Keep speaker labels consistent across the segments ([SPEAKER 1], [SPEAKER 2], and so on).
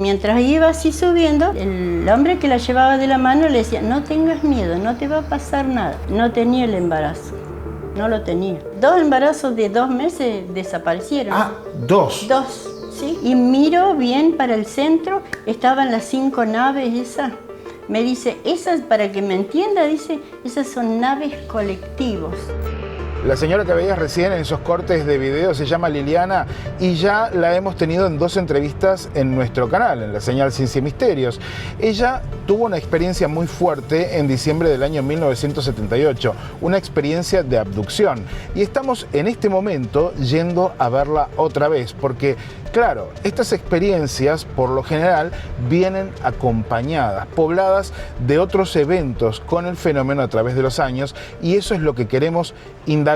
[SPEAKER 1] Mientras iba así subiendo, el hombre que la llevaba de la mano le decía, no tengas miedo, no te va a pasar nada. No tenía el embarazo, no lo tenía. 2 embarazos de 2 meses desaparecieron.
[SPEAKER 2] Ah, 2.
[SPEAKER 1] 2, sí. Y miro bien para el centro, estaban las 5 naves esas. Me dice, esas, para que me entienda, dice, esas son naves colectivos.
[SPEAKER 2] La señora que veías recién en esos cortes de video se llama Liliana y ya la hemos tenido en 2 entrevistas en nuestro canal, en la señal Ciencia y Misterios. Ella tuvo una experiencia muy fuerte en diciembre del año 1978, una experiencia de abducción. Y estamos en este momento yendo a verla otra vez, porque claro, estas experiencias por lo general vienen acompañadas, pobladas de otros eventos con el fenómeno a través de los años, y eso es lo que queremos indagar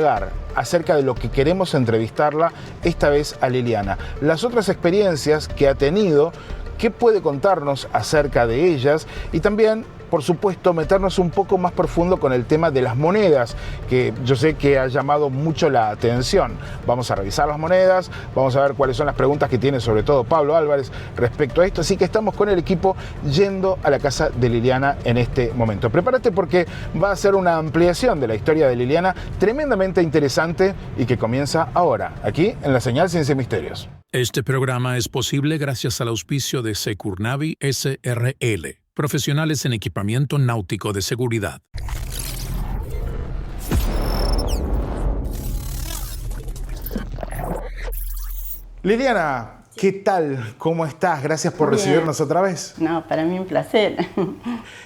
[SPEAKER 2] acerca de lo que queremos entrevistarla esta vez a Liliana. Las otras experiencias que ha tenido, qué puede contarnos acerca de ellas y también, por supuesto, meternos un poco más profundo con el tema de las monedas, que yo sé que ha llamado mucho la atención. Vamos a revisar las monedas, vamos a ver cuáles son las preguntas que tiene sobre todo Pablo Álvarez respecto a esto, así que estamos con el equipo yendo a la casa de Liliana en este momento. Prepárate porque va a ser una ampliación de la historia de Liliana tremendamente interesante y que comienza ahora, aquí en la señal Ciencia y Misterios.
[SPEAKER 3] Este programa es posible gracias al auspicio de Securnavi SRL, profesionales en equipamiento náutico de seguridad.
[SPEAKER 2] Liliana, ¿qué tal? ¿Cómo estás? Gracias por recibirnos otra vez.
[SPEAKER 1] No, para mí un placer.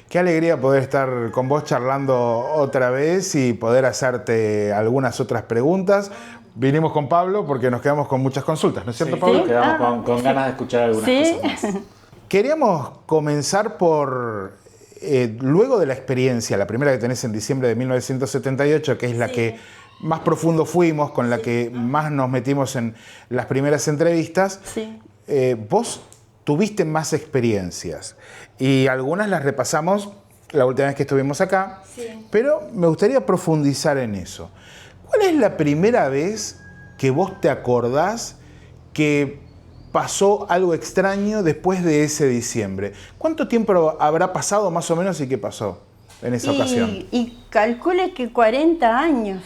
[SPEAKER 2] Qué alegría poder estar con vos charlando otra vez y poder hacerte algunas otras preguntas. Vinimos con Pablo porque nos quedamos con muchas consultas, ¿no es cierto, Pablo?
[SPEAKER 4] Sí, quedamos con ganas de escuchar algunas cosas más.
[SPEAKER 2] Queríamos comenzar por, luego de la experiencia, la primera que tenés en diciembre de 1978, que es la que más profundo fuimos, con la que más nos metimos en las primeras entrevistas, vos tuviste más experiencias y algunas las repasamos la última vez que estuvimos acá, pero me gustaría profundizar en eso. ¿Cuál es la primera vez que vos te acordás que pasó algo extraño después de ese diciembre? ¿Cuánto tiempo habrá pasado más o menos y qué pasó en esa ocasión?
[SPEAKER 1] Y calcule que 40 años.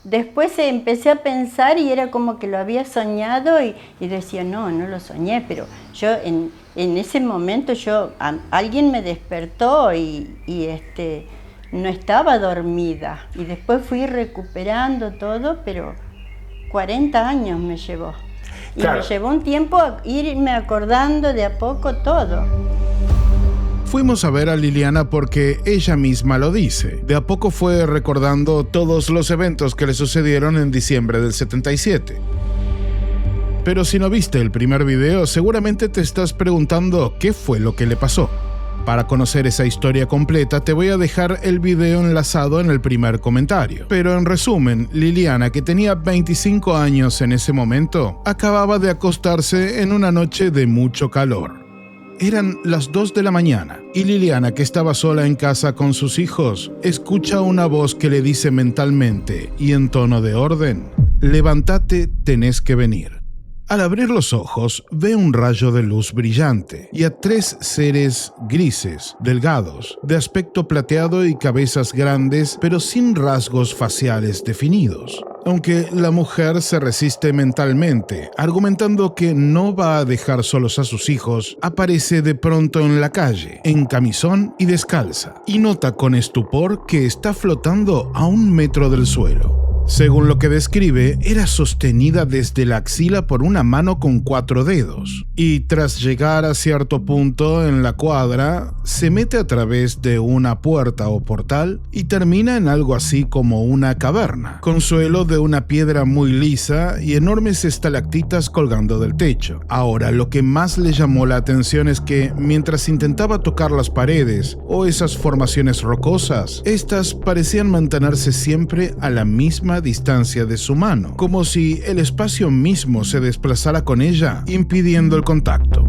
[SPEAKER 1] Después empecé a pensar y era como que lo había soñado y decía, no lo soñé, pero yo en ese momento alguien me despertó y no estaba dormida. Y después fui recuperando todo, pero 40 años me llevó. Y me llevó un tiempo a irme acordando de a poco todo.
[SPEAKER 5] Fuimos a ver a Liliana porque ella misma lo dice. De a poco fue recordando todos los eventos que le sucedieron en diciembre del 77. Pero si no viste el primer video, seguramente te estás preguntando qué fue lo que le pasó. Para conocer esa historia completa, te voy a dejar el video enlazado en el primer comentario. Pero en resumen, Liliana, que tenía 25 años en ese momento, acababa de acostarse en una noche de mucho calor. Eran las 2 de la mañana y Liliana, que estaba sola en casa con sus hijos, escucha una voz que le dice mentalmente y en tono de orden: «Levántate, tenés que venir». Al abrir los ojos, ve un rayo de luz brillante y a 3 seres grises, delgados, de aspecto plateado y cabezas grandes, pero sin rasgos faciales definidos. Aunque la mujer se resiste mentalmente, argumentando que no va a dejar solos a sus hijos, aparece de pronto en la calle, en camisón y descalza, y nota con estupor que está flotando a 1 metro del suelo. Según lo que describe, era sostenida desde la axila por una mano con 4 dedos, y tras llegar a cierto punto en la cuadra, se mete a través de una puerta o portal y termina en algo así como una caverna, con suelo de una piedra muy lisa y enormes estalactitas colgando del techo. Ahora, lo que más le llamó la atención es que, mientras intentaba tocar las paredes o esas formaciones rocosas, estas parecían mantenerse siempre a la misma distancia de su mano, como si el espacio mismo se desplazara con ella, impidiendo el contacto.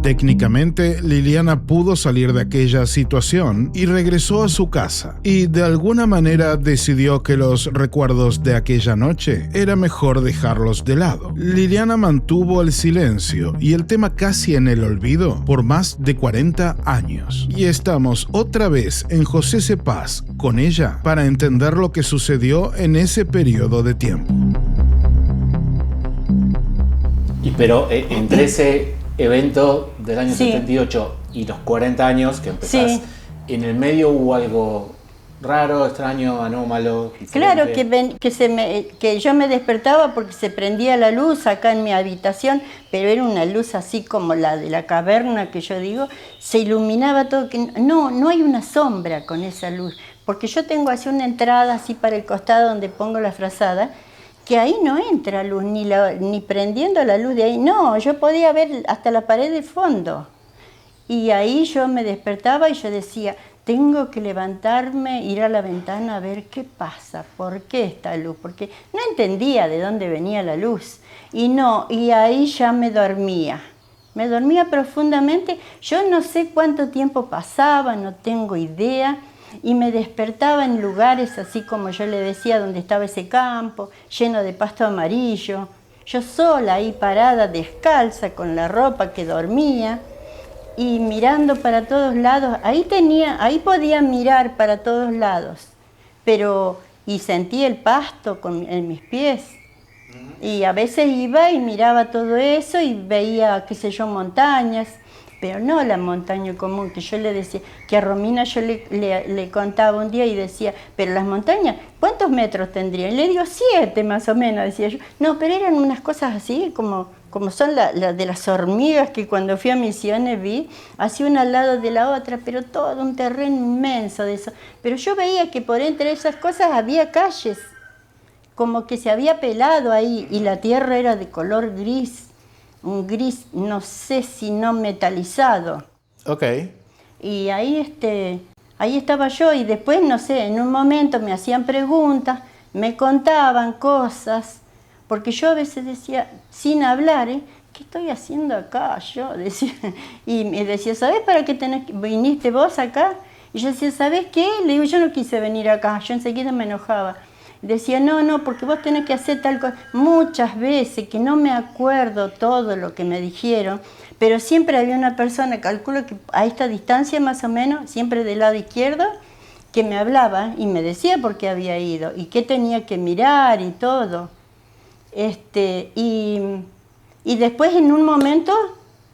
[SPEAKER 5] Técnicamente, Liliana pudo salir de aquella situación y regresó a su casa. Y de alguna manera decidió que los recuerdos de aquella noche era mejor dejarlos de lado. Liliana mantuvo el silencio y el tema casi en el olvido por más de 40 años. Y estamos otra vez en José C. Paz con ella para entender lo que sucedió en ese periodo de tiempo.
[SPEAKER 4] Pero entre ese evento del año 78 y los 40 años que empezás, ¿en el medio hubo algo raro, extraño, anómalo?
[SPEAKER 1] Claro, que yo me despertaba porque se prendía la luz acá en mi habitación, pero era una luz así como la de la caverna que yo digo, se iluminaba todo, que no hay una sombra con esa luz, porque yo tengo así una entrada así para el costado donde pongo la frazada, que ahí no entra luz, ni prendiendo la luz de ahí, no, yo podía ver hasta la pared de fondo. Y ahí yo me despertaba y yo decía, tengo que levantarme, ir a la ventana a ver qué pasa, por qué esta luz, porque no entendía de dónde venía la luz. Y ahí ya me dormía profundamente, yo no sé cuánto tiempo pasaba, no tengo idea. Y me despertaba en lugares así como yo le decía, donde estaba ese campo, lleno de pasto amarillo. Yo sola ahí parada, descalza, con la ropa que dormía y mirando para todos lados. Ahí podía mirar para todos lados, y sentía el pasto en mis pies. Y a veces iba y miraba todo eso y veía, qué sé yo, montañas. Pero no la montaña común, que yo le decía, que a Romina yo le contaba un día y decía, pero las montañas, ¿cuántos metros tendrían? Y le digo, 7 más o menos, decía yo. No, pero eran unas cosas así, como son las de las hormigas que cuando fui a Misiones vi, así una al lado de la otra, pero todo un terreno inmenso de eso. Pero yo veía que por entre esas cosas había calles, como que se había pelado ahí, y la tierra era de color gris. Un gris, no sé si no metalizado.
[SPEAKER 2] Ok.
[SPEAKER 1] Y ahí estaba yo, y después, no sé, en un momento me hacían preguntas, me contaban cosas, porque yo a veces decía, sin hablar, ¿qué estoy haciendo acá? Yo decía, y me decía, ¿sabés para qué viniste vos acá? Y yo decía, ¿sabés qué? Le digo, yo no quise venir acá, yo enseguida me enojaba. Decía, no, porque vos tenés que hacer tal cosa. Muchas veces, que no me acuerdo todo lo que me dijeron, pero siempre había una persona, calculo que a esta distancia más o menos, siempre del lado izquierdo, que me hablaba y me decía por qué había ido y qué tenía que mirar y todo. Y después, en un momento,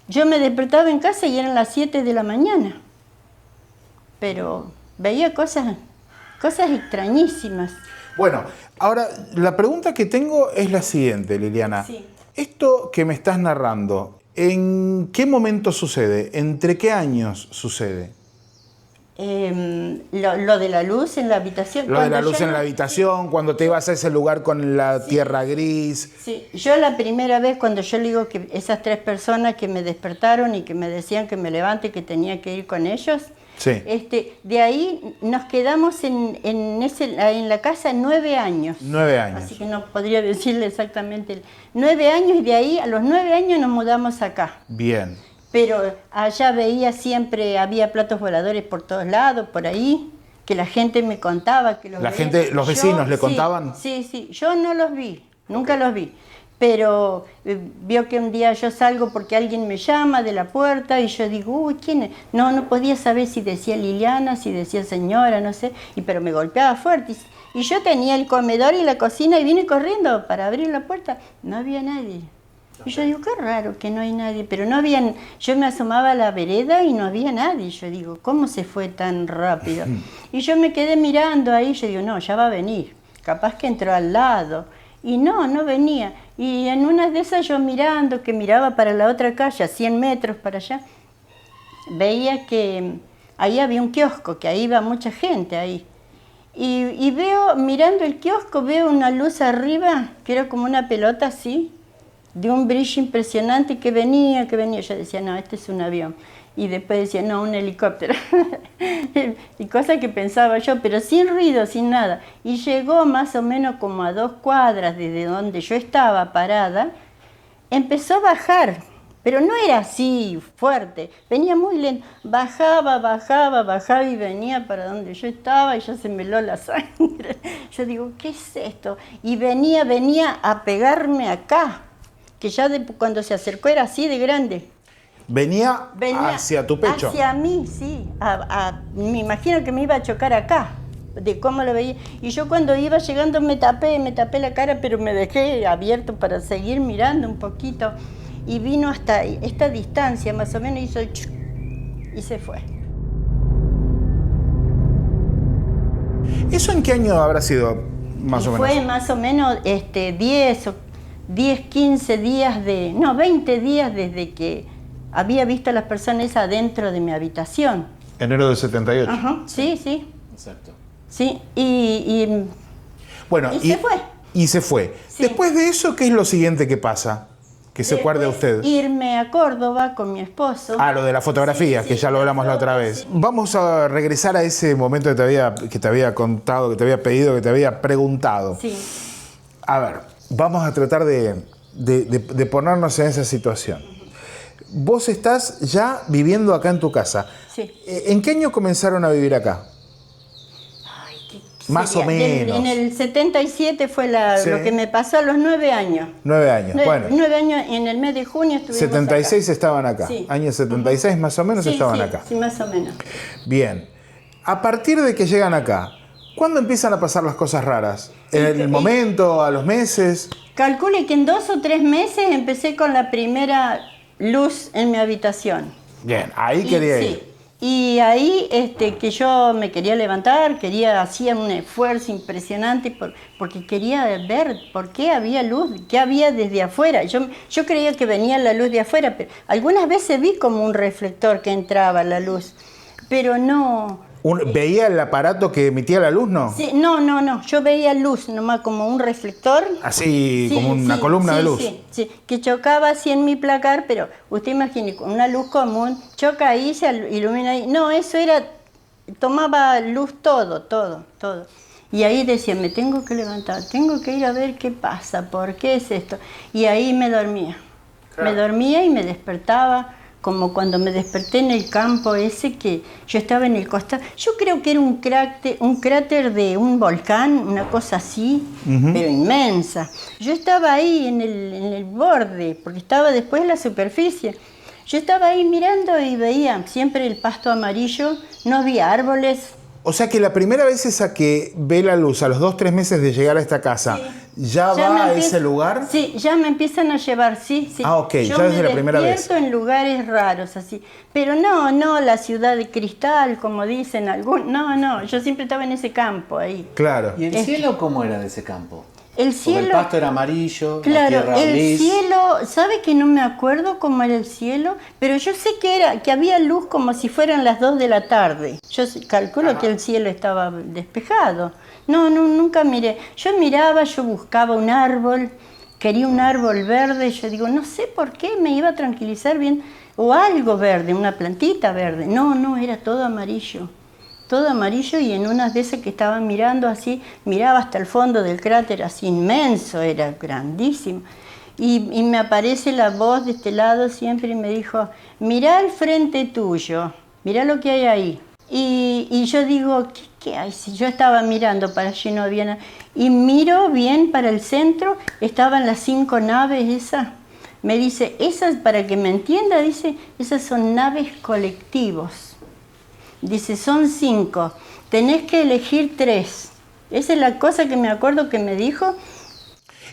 [SPEAKER 1] yo me despertaba en casa y eran las 7 de la mañana. Pero veía cosas extrañísimas.
[SPEAKER 2] Bueno, ahora la pregunta que tengo es la siguiente, Liliana.
[SPEAKER 1] Sí.
[SPEAKER 2] Esto que me estás narrando, ¿en qué momento sucede? ¿Entre qué años sucede?
[SPEAKER 1] Lo de la luz en la habitación.
[SPEAKER 2] Lo de la luz en la habitación, cuando te ibas a ese lugar con la tierra gris.
[SPEAKER 1] Sí, yo la primera vez, cuando yo le digo que esas 3 personas que me despertaron y que me decían que me levante, que tenía que ir con ellos,
[SPEAKER 2] sí.
[SPEAKER 1] De ahí nos quedamos en la casa 9 años.
[SPEAKER 2] 9 años.
[SPEAKER 1] Así que no podría decirle exactamente 9 años, y de ahí a los 9 años nos mudamos acá.
[SPEAKER 2] Bien.
[SPEAKER 1] Pero allá veía siempre, había platos voladores por todos lados, por ahí, que la gente me contaba que los
[SPEAKER 2] vecinos le contaban.
[SPEAKER 1] Sí, yo no los vi, nunca los vi. Pero vio que un día yo salgo porque alguien me llama de la puerta y yo digo, uy, ¿quién es? No podía saber si decía Liliana, si decía señora, no sé, pero me golpeaba fuerte. Y yo tenía el comedor y la cocina y vine corriendo para abrir la puerta, no había nadie. Y yo digo, qué raro que no hay nadie, pero no había, yo me asomaba a la vereda y no había nadie. Yo digo, ¿cómo se fue tan rápido? Y yo me quedé mirando ahí, yo digo, no, ya va a venir, capaz que entró al lado. Y no venía. Y en una de esas yo miraba para la otra calle, a 100 metros para allá, veía que ahí había un kiosco, que ahí iba mucha gente ahí. Y veo, mirando el kiosco, veo una luz arriba, que era como una pelota así, de un brillo impresionante que venía. Yo decía, no, este es un avión. Y después decía, no, un helicóptero. Y cosas que pensaba yo, pero sin ruido, sin nada. Y llegó más o menos como a 2 cuadras desde donde yo estaba parada. Empezó a bajar, Pero no era así fuerte, venía muy lento, bajaba y venía para donde yo estaba y ya se me heló la sangre. Yo digo, ¿qué es esto? Y venía a pegarme acá, que ya cuando se acercó era así de grande.
[SPEAKER 2] Venía hacia tu pecho.
[SPEAKER 1] Hacia mí, sí. Me imagino que me iba a chocar acá, de cómo lo veía. Y yo cuando iba llegando me tapé la cara, pero me dejé abierto para seguir mirando un poquito. Y vino hasta esta distancia, más o menos, hizo el chuc, y se fue.
[SPEAKER 2] ¿Eso en qué año habrá sido, más o menos?
[SPEAKER 1] Fue más o menos 10, 15 días 20 días desde que había visto a las personas adentro de mi habitación.
[SPEAKER 2] Enero del 78.
[SPEAKER 1] Ajá, sí.
[SPEAKER 4] Exacto.
[SPEAKER 1] Sí, y se fue.
[SPEAKER 2] Y se fue.
[SPEAKER 1] Sí.
[SPEAKER 2] Después de eso, ¿qué es lo siguiente que pasa? Que se acuerde usted.
[SPEAKER 1] Irme a Córdoba con mi esposo.
[SPEAKER 2] Lo de la fotografía, que ya lo hablamos la otra vez.
[SPEAKER 1] Sí.
[SPEAKER 2] Vamos a regresar a ese momento que te había contado, que te había pedido, que te había preguntado.
[SPEAKER 1] Sí.
[SPEAKER 2] A ver, vamos a tratar de ponernos en esa situación. Vos estás ya viviendo acá en tu casa.
[SPEAKER 1] Sí.
[SPEAKER 2] ¿En qué año comenzaron a vivir acá? Más o menos.
[SPEAKER 1] En el 77 fue lo que me pasó a los 9 años.
[SPEAKER 2] 9 años, bueno.
[SPEAKER 1] 9 años, en el mes de junio estuvimos
[SPEAKER 2] 76
[SPEAKER 1] acá.
[SPEAKER 2] Estaban acá.
[SPEAKER 1] Sí.
[SPEAKER 2] Año 76 más o menos estaban acá.
[SPEAKER 1] Sí, más o menos.
[SPEAKER 2] Bien. A partir de que llegan acá, ¿cuándo empiezan a pasar las cosas raras? ¿En el momento, a los meses?
[SPEAKER 1] Calcule que en 2 o 3 meses empecé con la primera luz en mi habitación.
[SPEAKER 2] Bien, ahí quería ir.
[SPEAKER 1] Y ahí que yo me quería levantar, hacía un esfuerzo impresionante porque quería ver por qué había luz, qué había desde afuera. Yo creía que venía la luz de afuera, pero algunas veces vi como un reflector que entraba la luz, pero no...
[SPEAKER 2] ¿Veía el aparato que emitía la luz, no?
[SPEAKER 1] Sí, no, yo veía luz, nomás como un reflector.
[SPEAKER 2] Así, como una columna de luz.
[SPEAKER 1] Sí, que chocaba así en mi placar, pero usted imagine, con una luz común, choca ahí, se ilumina ahí. No, eso tomaba luz todo. Y ahí decía, me tengo que levantar, tengo que ir a ver qué pasa, por qué es esto. Y ahí me dormía. Claro. Me dormía y me despertaba. Como cuando me desperté en el campo ese que yo estaba en el costado. Yo creo que era un cráter de un volcán, una cosa así, pero inmensa. Yo estaba ahí en el borde, porque estaba después en la superficie. Yo estaba ahí mirando y veía siempre el pasto amarillo, no había árboles.
[SPEAKER 2] O sea que la primera vez esa que ve la luz a los 2 o 3 meses de llegar a esta casa, ¿ya va a ese lugar?
[SPEAKER 1] Sí, ya me empiezan a llevar, sí.
[SPEAKER 2] Ok,
[SPEAKER 1] yo
[SPEAKER 2] ya desde la primera vez.
[SPEAKER 1] Yo me despierto en lugares raros, así. Pero no la ciudad de cristal, como dicen algunos. No, yo siempre estaba en ese campo ahí.
[SPEAKER 2] Claro.
[SPEAKER 4] ¿Y el cielo cómo era de ese campo?
[SPEAKER 1] El cielo...
[SPEAKER 4] Porque el pasto era amarillo,
[SPEAKER 1] claro,
[SPEAKER 4] la tierra gris.
[SPEAKER 1] El cielo, ¿sabe que no me acuerdo cómo era el cielo? Pero yo sé que había luz como si fueran las 2 de la tarde. Yo calculo que el cielo estaba despejado. No, nunca miré. Yo miraba, yo buscaba un árbol, quería un árbol verde. Yo digo, no sé por qué, me iba a tranquilizar bien. O algo verde, una plantita verde. No, era todo amarillo. Todo amarillo, y en unas de esas que estaba mirando así, miraba hasta el fondo del cráter, así inmenso, era grandísimo. Y me aparece la voz de este lado siempre y me dijo, mirá al frente tuyo, mirá lo que hay ahí. Y yo digo, ¿qué hay? Si yo estaba mirando para allí, no había nada. Y miro bien para el centro, estaban las 5 naves esas. Me dice, esas, para que me entienda, dice, esas son naves colectivos. Dice, son 5, tenés que elegir 3. Esa es la cosa que me acuerdo que me dijo.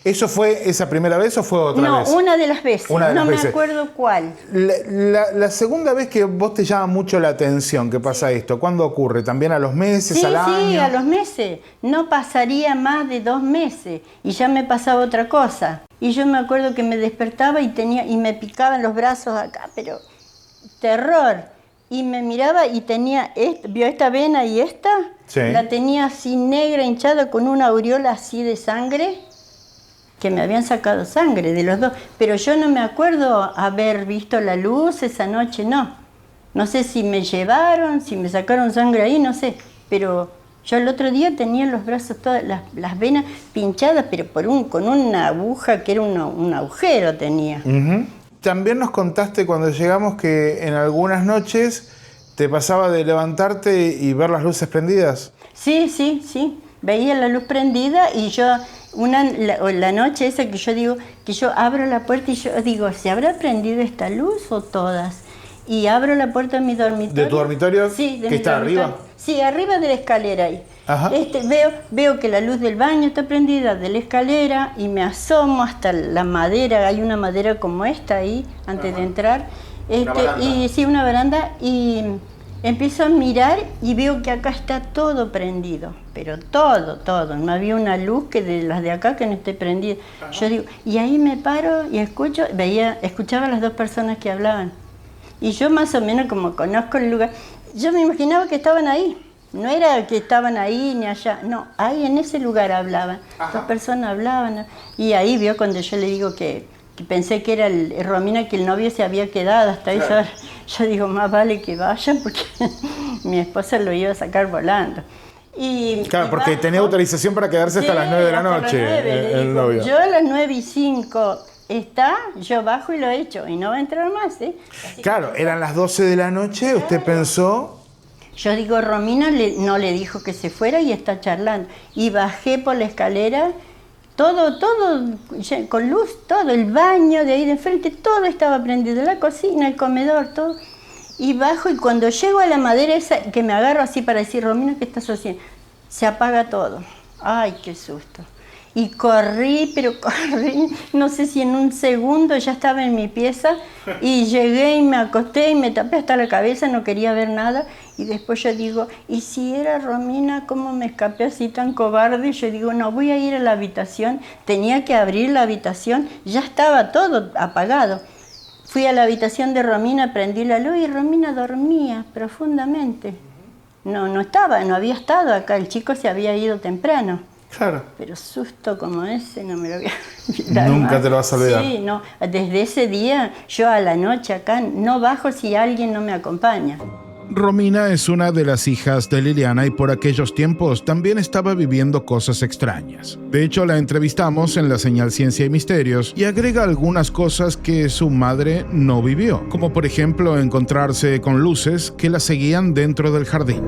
[SPEAKER 2] ¿Eso fue esa primera vez o fue otra vez?
[SPEAKER 1] No, una de las veces, no me acuerdo cuál.
[SPEAKER 2] La segunda vez que vos te llama mucho la atención que pasa esto, ¿cuándo ocurre? ¿También a los meses, al año?
[SPEAKER 1] Sí, a los meses. No pasaría más de 2 meses y ya me pasaba otra cosa. Y yo me acuerdo que me despertaba y me picaban los brazos acá, pero terror. Y me miraba y vio esta vena y esta, la tenía así negra, hinchada, con una aureola así de sangre, que me habían sacado sangre de los dos. Pero yo no me acuerdo haber visto la luz esa noche, no. No sé si me llevaron, si me sacaron sangre ahí, no sé. Pero yo el otro día tenía los brazos, todas las venas pinchadas, pero con una aguja que era un agujero tenía.
[SPEAKER 2] También nos contaste cuando llegamos que en algunas noches te pasaba de levantarte y ver las luces prendidas.
[SPEAKER 1] Sí. Veía la luz prendida y yo, la noche esa que yo digo, que yo abro la puerta y yo digo, ¿se habrá prendido esta luz o todas? Y abro la puerta de mi dormitorio.
[SPEAKER 2] ¿De tu dormitorio?
[SPEAKER 1] Sí,
[SPEAKER 2] ¿Que está arriba?
[SPEAKER 1] Sí, arriba de la escalera ahí.
[SPEAKER 2] Ajá.
[SPEAKER 1] Veo que la luz del baño está prendida de la escalera y me asomo hasta la madera, hay una madera como esta ahí, antes de entrar. Una baranda, y empiezo a mirar y veo que acá está todo prendido, pero todo, no había una luz que de las de acá que no esté prendida. Ajá. Yo digo, y ahí me paro y escuchaba a las dos personas que hablaban. Y yo más o menos como conozco el lugar, yo me imaginaba que estaban ahí. No era que estaban ahí ni allá, no, ahí en ese lugar hablaban. Ajá. Dos personas hablaban. Y ahí vio cuando yo le digo que pensé que era Romina, que el novio se había quedado. Hasta ahí yo digo, más vale que vayan porque mi esposa lo iba a sacar volando.
[SPEAKER 2] Porque tenía autorización para quedarse hasta las 9 de la noche el novio.
[SPEAKER 1] Yo a las 9:05 yo bajo y lo echo y no va a entrar más.
[SPEAKER 2] Claro, eran las 12 de la noche, usted pensó...
[SPEAKER 1] Yo digo, Romina no le dijo que se fuera y está charlando. Y bajé por la escalera, todo con luz, todo, el baño de ahí de enfrente, todo estaba prendido, la cocina, el comedor, todo. Y bajo y cuando llego a la madera esa, que me agarro así para decir, Romina, ¿qué estás haciendo? Se apaga todo. Ay, qué susto. Y corrí, no sé si en un segundo ya estaba en mi pieza y llegué y me acosté y me tapé hasta la cabeza, no quería ver nada. Y después yo digo, ¿y si era Romina, cómo me escapé así tan cobarde? Y yo digo, no, voy a ir a la habitación, tenía que abrir la habitación, ya estaba todo apagado. Fui a la habitación de Romina, prendí la luz y Romina dormía profundamente. No había estado acá, el chico se había ido temprano.
[SPEAKER 2] Claro.
[SPEAKER 1] Pero susto como ese no me lo voy a olvidar.
[SPEAKER 2] Nunca te lo vas a olvidar.
[SPEAKER 1] Sí, no. Desde ese día, yo a la noche acá no bajo si alguien no me acompaña.
[SPEAKER 5] Romina es una de las hijas de Liliana y por aquellos tiempos también estaba viviendo cosas extrañas. De hecho, la entrevistamos en la señal Ciencia y Misterios y agrega algunas cosas que su madre no vivió, como por ejemplo encontrarse con luces que la seguían dentro del jardín.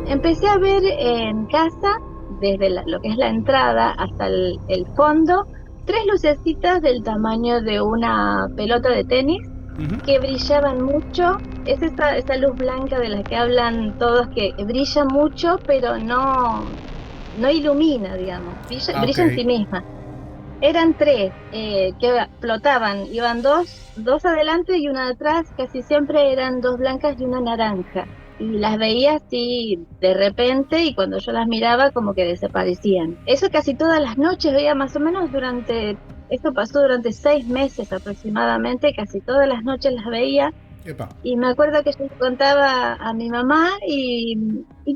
[SPEAKER 6] Empecé a ver en casa, desde lo que es la entrada hasta el fondo, 3 lucecitas del tamaño de una pelota de tenis, que brillaban mucho. Es esa luz blanca de la que hablan todos, que brilla mucho, pero no ilumina, digamos, brilla en sí misma. Eran 3 que flotaban, iban dos adelante y una atrás, casi siempre eran 2 blancas y una naranja. Y las veía así de repente y cuando yo las miraba como que desaparecían. Eso casi todas las noches veía, más o menos esto pasó durante 6 meses aproximadamente, casi todas las noches las veía. Epa. Y me acuerdo que yo contaba a mi mamá y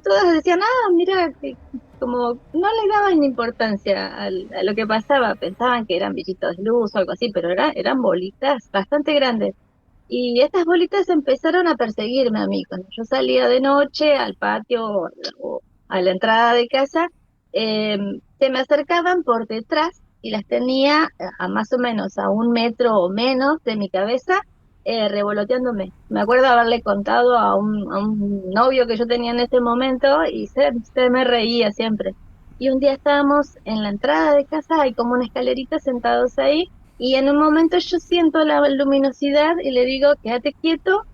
[SPEAKER 6] todas decían, mira, que como no le daban importancia a lo que pasaba, pensaban que eran bichitos de luz o algo así, pero eran bolitas bastante grandes. Y estas bolitas empezaron a perseguirme a mí. Cuando yo salía de noche al patio o a la entrada de casa, se me acercaban por detrás y las tenía a más o menos a 1 metro o menos de mi cabeza, revoloteándome. Me acuerdo haberle contado a un novio que yo tenía en ese momento y se me reía siempre. Y un día estábamos en la entrada de casa, hay como una escalerita, sentados ahí, y en un momento yo siento la luminosidad y le digo, quédate quieto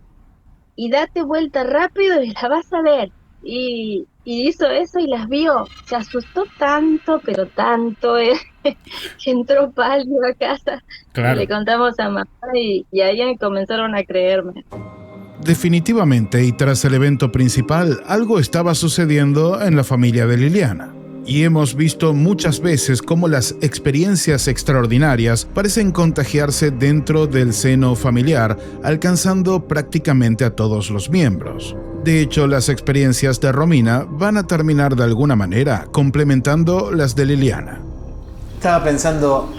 [SPEAKER 6] y date vuelta rápido y la vas a ver. Y hizo eso y las vio. Se asustó tanto, pero tanto, que entró pálido a casa. Claro. Le contamos a mamá y ahí comenzaron a creerme.
[SPEAKER 5] Definitivamente, y tras el evento principal, algo estaba sucediendo en la familia de Liliana. Y hemos visto muchas veces cómo las experiencias extraordinarias parecen contagiarse dentro del seno familiar, alcanzando prácticamente a todos los miembros. De hecho, las experiencias de Romina van a terminar de alguna manera complementando las de Liliana.
[SPEAKER 4] Estaba pensando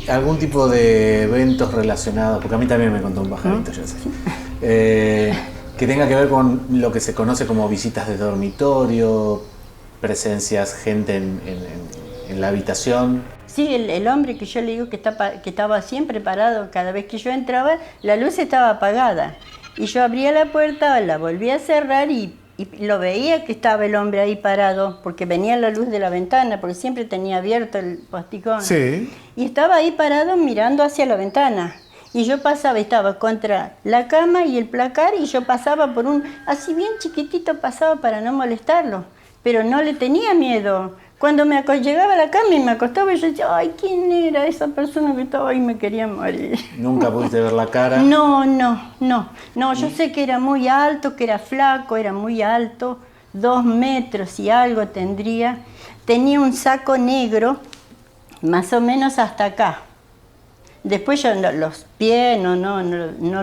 [SPEAKER 4] algún tipo de eventos relacionados, porque a mí también me contó un pajarito, yo sé, que tenga que ver con lo que se conoce como visitas de dormitorio, presencias, gente en la habitación.
[SPEAKER 1] Sí, el hombre que yo le digo que estaba siempre parado, cada vez que yo entraba, la luz estaba apagada. Y yo abría la puerta, la volví a cerrar y lo veía que estaba el hombre ahí parado, porque venía la luz de la ventana, porque siempre tenía abierto el postigón.
[SPEAKER 2] Sí.
[SPEAKER 1] Y estaba ahí parado mirando hacia la ventana. Y yo pasaba, estaba contra la cama y el placar, y yo pasaba por así bien chiquitito pasaba para no molestarlo, pero no le tenía miedo. Cuando llegaba a la cama y me acostaba, yo decía, ay, ¿quién era esa persona que estaba ahí? Me quería morir.
[SPEAKER 4] ¿Nunca pudiste ver la cara?
[SPEAKER 1] No, yo sé que era muy alto, que era flaco, era muy alto, 2 metros y algo tendría. Tenía un saco negro, más o menos hasta acá. Después yo los pies no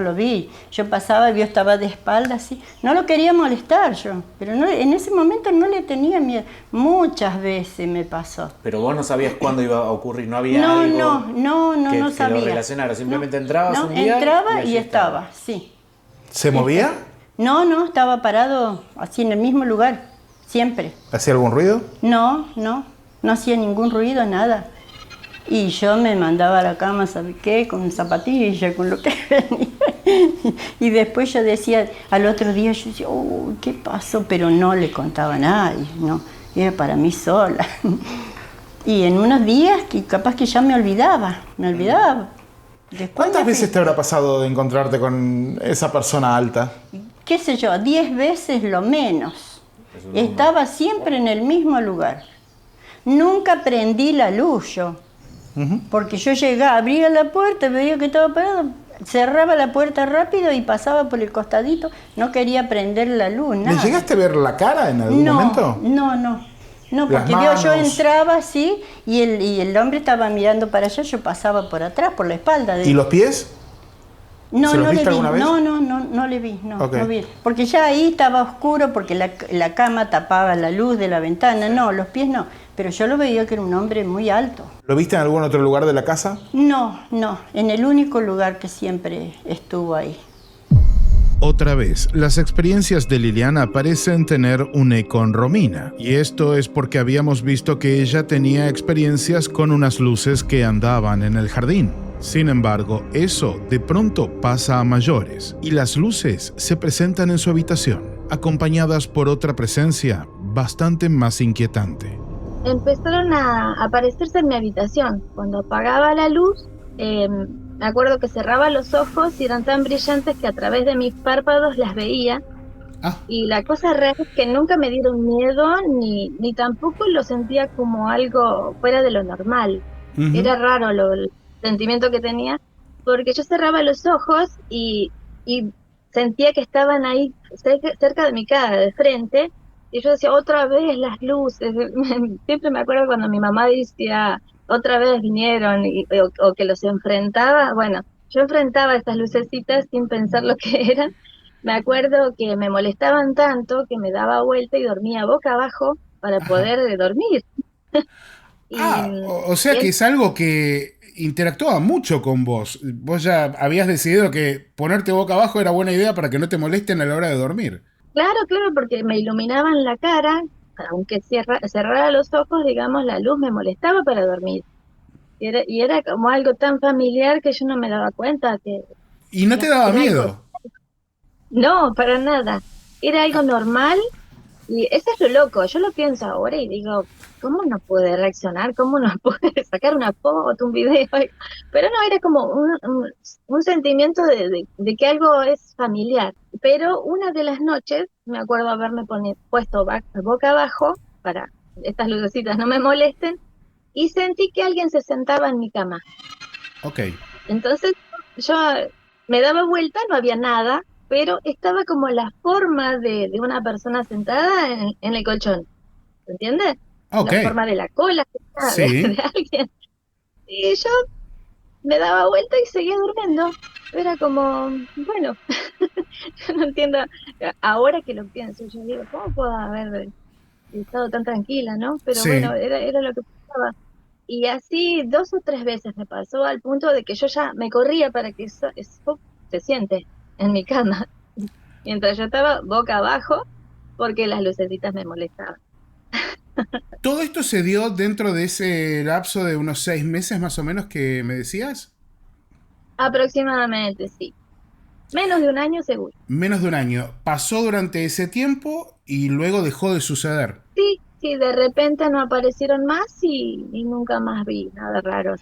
[SPEAKER 1] lo vi. Yo pasaba y yo estaba de espaldas así. No lo quería molestar yo, pero en ese momento no le tenía miedo. Muchas veces me pasó.
[SPEAKER 4] Pero vos no sabías cuándo iba a ocurrir, no había
[SPEAKER 1] No,
[SPEAKER 4] algo
[SPEAKER 1] no
[SPEAKER 4] que
[SPEAKER 1] sabía.
[SPEAKER 4] lo relacionara, simplemente entrabas un día
[SPEAKER 1] entraba y estaba, sí.
[SPEAKER 2] ¿Se movía?
[SPEAKER 1] No, estaba parado así en el mismo lugar, siempre.
[SPEAKER 2] ¿Hacía algún ruido?
[SPEAKER 1] No hacía ningún ruido, nada. Y yo me mandaba a la cama, ¿sabe qué? Con zapatillas, con lo que venía. Y después yo decía, al otro día yo decía, ¿qué pasó? Pero no le contaba a nadie, no, era para mí sola. Y en unos días que capaz que ya me olvidaba. Después
[SPEAKER 2] ¿Cuántas veces te habrá pasado de encontrarte con esa persona alta?
[SPEAKER 1] Qué sé yo, 10 veces lo menos. Estaba siempre en el mismo lugar. Nunca prendí la luz yo. Porque yo llegaba, abría la puerta, veía que estaba parado, cerraba la puerta rápido y pasaba por el costadito, no quería prender la luz, nada.
[SPEAKER 2] ¿Le llegaste a ver la cara en algún momento?
[SPEAKER 1] No, porque yo entraba así y el hombre estaba mirando para allá, yo pasaba por atrás, por la espalda de él.
[SPEAKER 2] ¿Y los pies?
[SPEAKER 1] No,
[SPEAKER 2] ¿Se los
[SPEAKER 1] no le
[SPEAKER 2] viste
[SPEAKER 1] vi,
[SPEAKER 2] alguna vez?
[SPEAKER 1] no le vi,
[SPEAKER 2] Okay.
[SPEAKER 1] no vi. Porque ya ahí estaba oscuro, porque la cama tapaba la luz de la ventana, no, los pies no. Pero yo lo veía que era un hombre muy alto.
[SPEAKER 2] ¿Lo viste en algún otro lugar de la casa?
[SPEAKER 1] No, en el único lugar que siempre estuvo ahí.
[SPEAKER 5] Otra vez, las experiencias de Liliana parecen tener un eco en Romina, y esto es porque habíamos visto que ella tenía experiencias con unas luces que andaban en el jardín. Sin embargo, eso de pronto pasa a mayores, y las luces se presentan en su habitación, acompañadas por otra presencia bastante más inquietante.
[SPEAKER 6] Empezaron a aparecerse en mi habitación. Cuando apagaba la luz, me acuerdo que cerraba los ojos y eran tan brillantes que a través de mis párpados las veía. Y la cosa real es que nunca me dieron miedo ni tampoco lo sentía como algo fuera de lo normal. Era raro el sentimiento que tenía, porque yo cerraba los ojos y sentía que estaban ahí cerca de mi cara, de frente, y yo decía, otra vez las luces. Siempre me acuerdo cuando mi mamá decía, otra vez vinieron, o que los enfrentaba. Bueno, yo enfrentaba estas lucecitas sin pensar lo que eran. Me acuerdo que me molestaban tanto que me daba vuelta y dormía boca abajo para poder dormir.
[SPEAKER 7] O sea que es algo que interactuaba mucho con vos. Vos ya habías decidido que ponerte boca abajo era buena idea para que no te molesten a la hora de dormir.
[SPEAKER 6] Claro, porque me iluminaban la cara, aunque cerrara los ojos, digamos, la luz me molestaba para dormir. Y era como algo tan familiar que yo no me daba cuenta que...
[SPEAKER 7] ¿Y no te daba miedo?
[SPEAKER 6] No, para nada. Era algo normal y eso es lo loco. Yo lo pienso ahora y digo, ¿cómo no puede reaccionar? ¿Cómo no puede sacar una foto, un video? Pero no, era como un sentimiento de que algo es familiar. Pero una de las noches, me acuerdo haberme puesto boca abajo para estas lucecitas no me molesten, y sentí que alguien se sentaba en mi cama.
[SPEAKER 7] Ok.
[SPEAKER 6] Entonces yo me daba vuelta, no había nada, pero estaba como la forma de una persona sentada en el colchón. ¿Entiendes?
[SPEAKER 7] Okay.
[SPEAKER 6] La forma de la cola
[SPEAKER 7] Sí.
[SPEAKER 6] de alguien. Y yo me daba vuelta y seguía durmiendo. Era como, bueno, yo no entiendo. Ahora que lo pienso, yo digo, ¿cómo puedo haber estado tan tranquila, no? Pero
[SPEAKER 7] Sí.
[SPEAKER 6] bueno, era lo que pasaba. Y así 2 o 3 veces me pasó, al punto de que yo ya me corría para que eso se siente en mi cama, mientras yo estaba boca abajo, porque las lucecitas me molestaban.
[SPEAKER 7] ¿Todo esto se dio dentro de ese lapso de unos 6 meses más o menos que me decías?
[SPEAKER 6] Aproximadamente, sí. Menos de un año seguro.
[SPEAKER 7] Menos de un año. Pasó durante ese tiempo y luego dejó de suceder.
[SPEAKER 6] Sí, sí, de repente no aparecieron más y nunca más vi nada raro.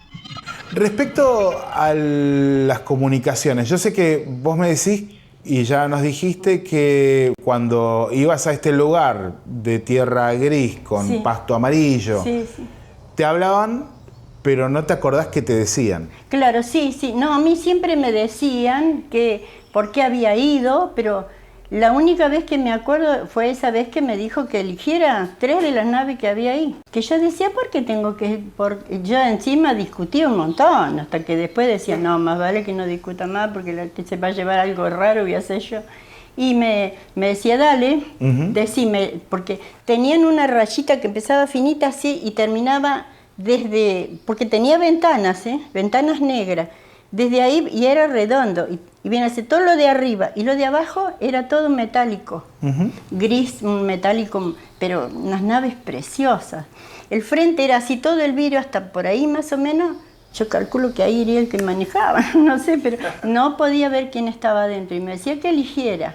[SPEAKER 2] Respecto a las comunicaciones, yo sé que vos me decís y ya nos dijiste que cuando ibas a este lugar de tierra gris con
[SPEAKER 1] Sí.
[SPEAKER 2] pasto amarillo,
[SPEAKER 1] Sí, sí.
[SPEAKER 2] te hablaban, pero no te acordás qué te decían.
[SPEAKER 1] Claro, sí, sí. No, a mí siempre me decían que por qué había ido, pero la única vez que me acuerdo fue esa vez que me dijo que eligiera 3 de las naves que había ahí. Que yo decía, ¿por qué tengo que...? Yo encima discutía un montón, hasta que después decía, no, más vale que no discuta más, porque la que se va a llevar algo raro voy a hacer yo. Y me decía, dale, decime, porque tenían una rayita que empezaba finita así y terminaba porque tenía ventanas, ventanas negras, desde ahí, y era redondo, y viene a ser todo lo de arriba, y lo de abajo era todo metálico, gris, un metálico, pero unas naves preciosas. El frente era así, todo el vidrio hasta por ahí más o menos. Yo calculo que ahí iría el que manejaba, no sé, pero no podía ver quién estaba adentro, y me decía que eligiera.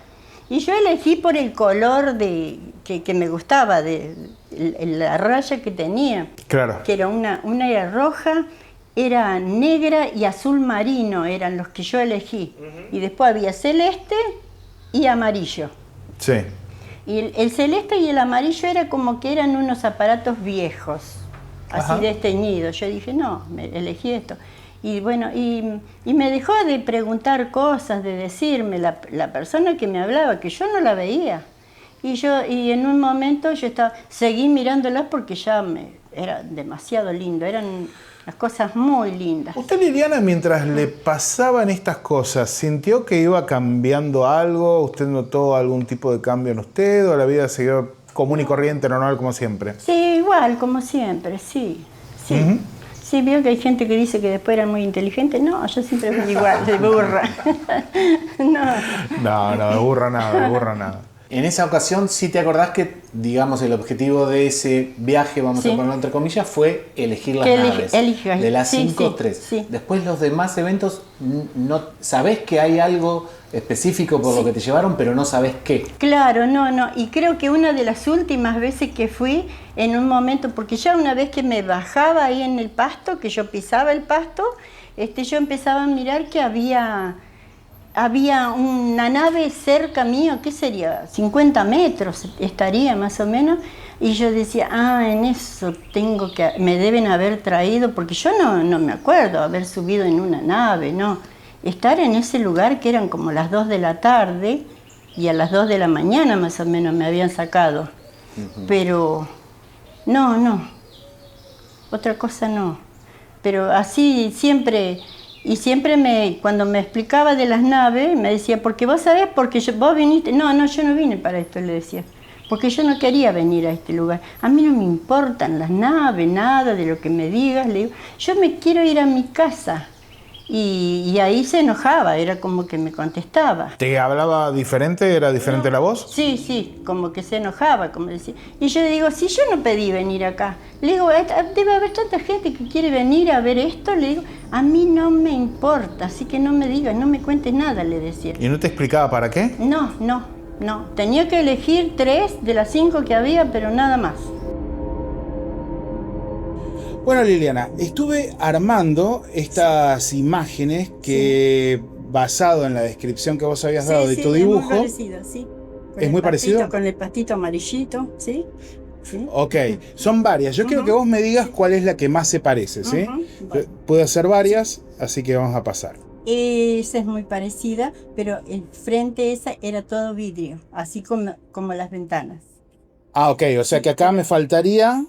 [SPEAKER 1] Y yo elegí por el color que me gustaba, de la raya que tenía.
[SPEAKER 2] Claro.
[SPEAKER 1] Que era una era roja, era negra y azul marino, eran los que yo elegí. Y después había celeste y amarillo.
[SPEAKER 2] Sí.
[SPEAKER 1] Y el celeste y el amarillo era como que eran unos aparatos viejos, así desteñidos. Yo dije, no, elegí esto. Y bueno, y me dejó de preguntar cosas, de decirme la persona que me hablaba, que yo no la veía. Y en un momento seguí mirándolas porque era demasiado lindo, eran las cosas muy lindas.
[SPEAKER 2] ¿Usted, Liliana, mientras le pasaban estas cosas, sintió que iba cambiando algo? ¿Usted notó algún tipo de cambio en usted o la vida siguió común y corriente, normal como siempre?
[SPEAKER 1] Sí, igual, como siempre, sí. Sí. Sí, veo que hay gente que dice que después eran muy inteligentes. No, yo siempre fui igual, de burra.
[SPEAKER 2] No, de burra nada.
[SPEAKER 4] En esa ocasión, ¿sí te acordás que, digamos, el objetivo de ese viaje, vamos a ponerlo entre comillas, fue elegir las naves? De las 5, 3.
[SPEAKER 1] Sí.
[SPEAKER 4] Después los demás eventos, no sabés que hay algo específico por lo que te llevaron, pero no sabés qué.
[SPEAKER 1] Claro, no. Y creo que una de las últimas veces que fui, en un momento, porque ya una vez que me bajaba ahí en el pasto, que yo pisaba el pasto, yo empezaba a mirar que había una nave cerca mío, ¿qué sería? 50 metros estaría más o menos, y yo decía, en eso me deben haber traído, porque yo no me acuerdo haber subido en una nave, no. Estar en ese lugar que eran como las 2 de la tarde, y a las 2 de la mañana más o menos me habían sacado, pero no, otra cosa no, pero así siempre. Y siempre cuando me explicaba de las naves, me decía, porque vos sabés, porque vos viniste. No, yo no vine para esto, le decía. Porque yo no quería venir a este lugar. A mí no me importan las naves, nada de lo que me digas. Le digo, yo me quiero ir a mi casa. Y ahí se enojaba, era como que me contestaba.
[SPEAKER 2] ¿Te hablaba diferente? ¿Era diferente la voz?
[SPEAKER 1] Sí, como que se enojaba, como decía. Y yo le digo, si yo no pedí venir acá. Le digo, debe haber tanta gente que quiere venir a ver esto. Le digo, a mí no me importa, así que no me digas, no me cuentes nada, le decía.
[SPEAKER 2] ¿Y no te explicaba para qué?
[SPEAKER 1] No. Tenía que elegir 3 de las 5 que había, pero nada más.
[SPEAKER 7] Bueno, Liliana, estuve armando estas imágenes que, basado en la descripción que vos habías dado de tu dibujo...
[SPEAKER 1] Es muy parecido, sí.
[SPEAKER 7] ¿Es muy parecido?
[SPEAKER 1] Con el pastito amarillito, ¿sí? ¿Sí?
[SPEAKER 7] Ok, son varias. Yo quiero que vos me digas cuál es la que más se parece, ¿sí? Vale. Puedo hacer varias, así que vamos a pasar.
[SPEAKER 1] Esa es muy parecida, pero el frente esa era todo vidrio, así como las ventanas.
[SPEAKER 7] Ok, o sea que acá me faltaría...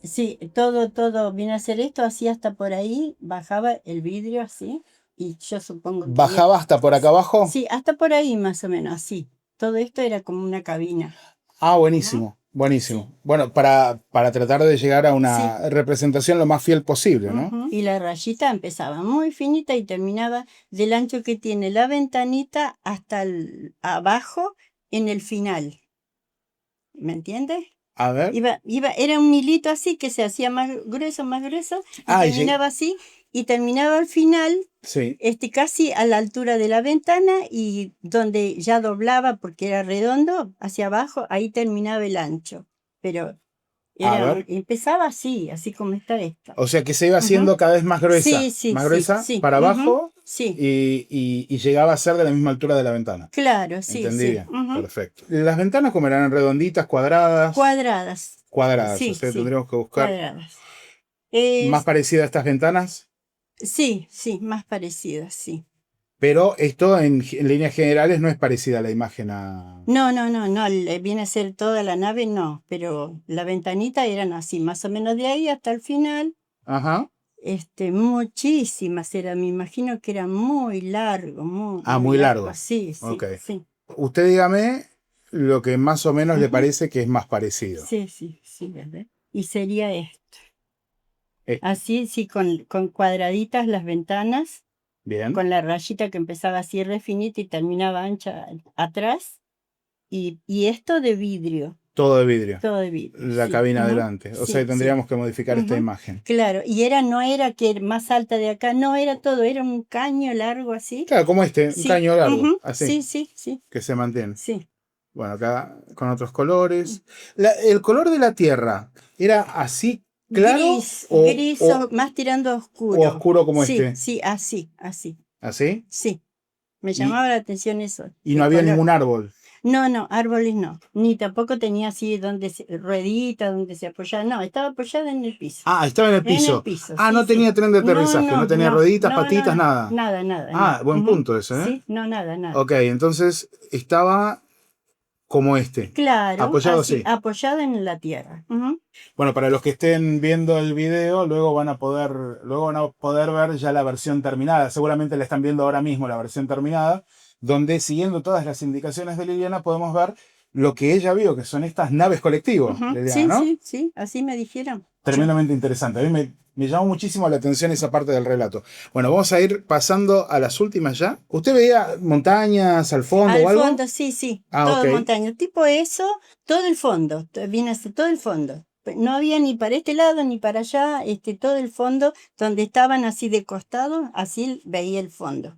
[SPEAKER 1] Sí, todo viene a ser esto, así hasta por ahí, bajaba el vidrio así, y yo supongo que...
[SPEAKER 7] ¿Bajaba hasta por acá abajo?
[SPEAKER 1] Sí, hasta por ahí más o menos, así. Todo esto era como una cabina.
[SPEAKER 7] Buenísimo, buenísimo. Sí. Bueno, para tratar de llegar a una representación lo más fiel posible, ¿no?
[SPEAKER 1] Y la rayita empezaba muy finita y terminaba del ancho que tiene la ventanita hasta abajo en el final. ¿Me entiendes?
[SPEAKER 7] A ver.
[SPEAKER 1] Era un hilito así que se hacía más grueso, y terminaba así, y terminaba al final,
[SPEAKER 7] sí.
[SPEAKER 1] Casi a la altura de la ventana, y donde ya doblaba, porque era redondo, hacia abajo, ahí terminaba el ancho. Pero empezaba así como está esta.
[SPEAKER 7] O sea que se iba haciendo cada vez más gruesa. Más gruesa para abajo.
[SPEAKER 1] Sí.
[SPEAKER 7] Y llegaba a ser de la misma altura de la ventana.
[SPEAKER 1] Claro, sí.
[SPEAKER 7] Entendí bien. Perfecto. ¿Las ventanas como eran redonditas, cuadradas?
[SPEAKER 1] Cuadradas.
[SPEAKER 7] Cuadradas, o sea, tendríamos que buscar.
[SPEAKER 1] Cuadradas.
[SPEAKER 7] ¿Más parecidas a estas ventanas?
[SPEAKER 1] Sí, más parecidas, sí.
[SPEAKER 7] Pero esto en líneas generales no es parecida a la imagen a...
[SPEAKER 1] No, viene a ser toda la nave, no, pero la ventanita eran así, más o menos de ahí hasta el final.
[SPEAKER 7] Ajá.
[SPEAKER 1] Muchísimas eran, me imagino que era muy largo,
[SPEAKER 7] muy largo.
[SPEAKER 1] Sí.
[SPEAKER 7] Usted dígame lo que más o menos le parece que es más parecido.
[SPEAKER 1] Sí, ¿verdad? Y sería esto. Así, sí, con cuadraditas las ventanas.
[SPEAKER 7] Bien.
[SPEAKER 1] Con la rayita que empezaba así re finita y terminaba ancha atrás. Y esto de vidrio.
[SPEAKER 7] Todo de vidrio.
[SPEAKER 1] Todo de vidrio.
[SPEAKER 7] La cabina adelante. O sea, tendríamos que modificar esta imagen.
[SPEAKER 1] Claro, y no era que más alta de acá, no, era todo, era un caño largo así.
[SPEAKER 7] Claro, como un caño largo. Así.
[SPEAKER 1] Sí.
[SPEAKER 7] Que se mantiene.
[SPEAKER 1] Sí.
[SPEAKER 7] Bueno, acá con otros colores. El color de la Tierra, ¿era así claro?
[SPEAKER 1] Gris, más tirando a oscuro.
[SPEAKER 7] O oscuro como este.
[SPEAKER 1] Sí, así.
[SPEAKER 7] ¿Así?
[SPEAKER 1] Sí. Me llamaba la atención eso.
[SPEAKER 7] Y no había ningún árbol.
[SPEAKER 1] No, árboles no. Ni tampoco tenía así ruedita donde se apoyaba. No, estaba apoyada en el piso.
[SPEAKER 7] Ah, estaba en el piso.
[SPEAKER 1] En el piso.
[SPEAKER 7] No tenía tren de aterrizaje, no tenía rueditas, patitas, nada.
[SPEAKER 1] Nada.
[SPEAKER 7] Buen punto ese, ¿eh?
[SPEAKER 1] Sí, nada.
[SPEAKER 7] Ok, entonces estaba como
[SPEAKER 1] Claro,
[SPEAKER 7] apoyado
[SPEAKER 1] así. Apoyado en la tierra.
[SPEAKER 7] Bueno, para los que estén viendo el video, luego van a poder ver ya la versión terminada. Seguramente la están viendo ahora mismo, la versión terminada, donde siguiendo todas las indicaciones de Liliana podemos ver lo que ella vio, que son estas naves colectivas, Liliana, ¿no?
[SPEAKER 1] Sí, así me dijeron.
[SPEAKER 7] Tremendamente interesante. A mí me llamó muchísimo la atención esa parte del relato. Bueno, vamos a ir pasando a las últimas ya. ¿Usted veía montañas al fondo o algo?
[SPEAKER 1] Al fondo, sí. Todo montaña. Tipo eso, todo el fondo. Viene a ser todo el fondo. No había ni para este lado ni para allá, todo el fondo, donde estaban así de costado, así veía el fondo.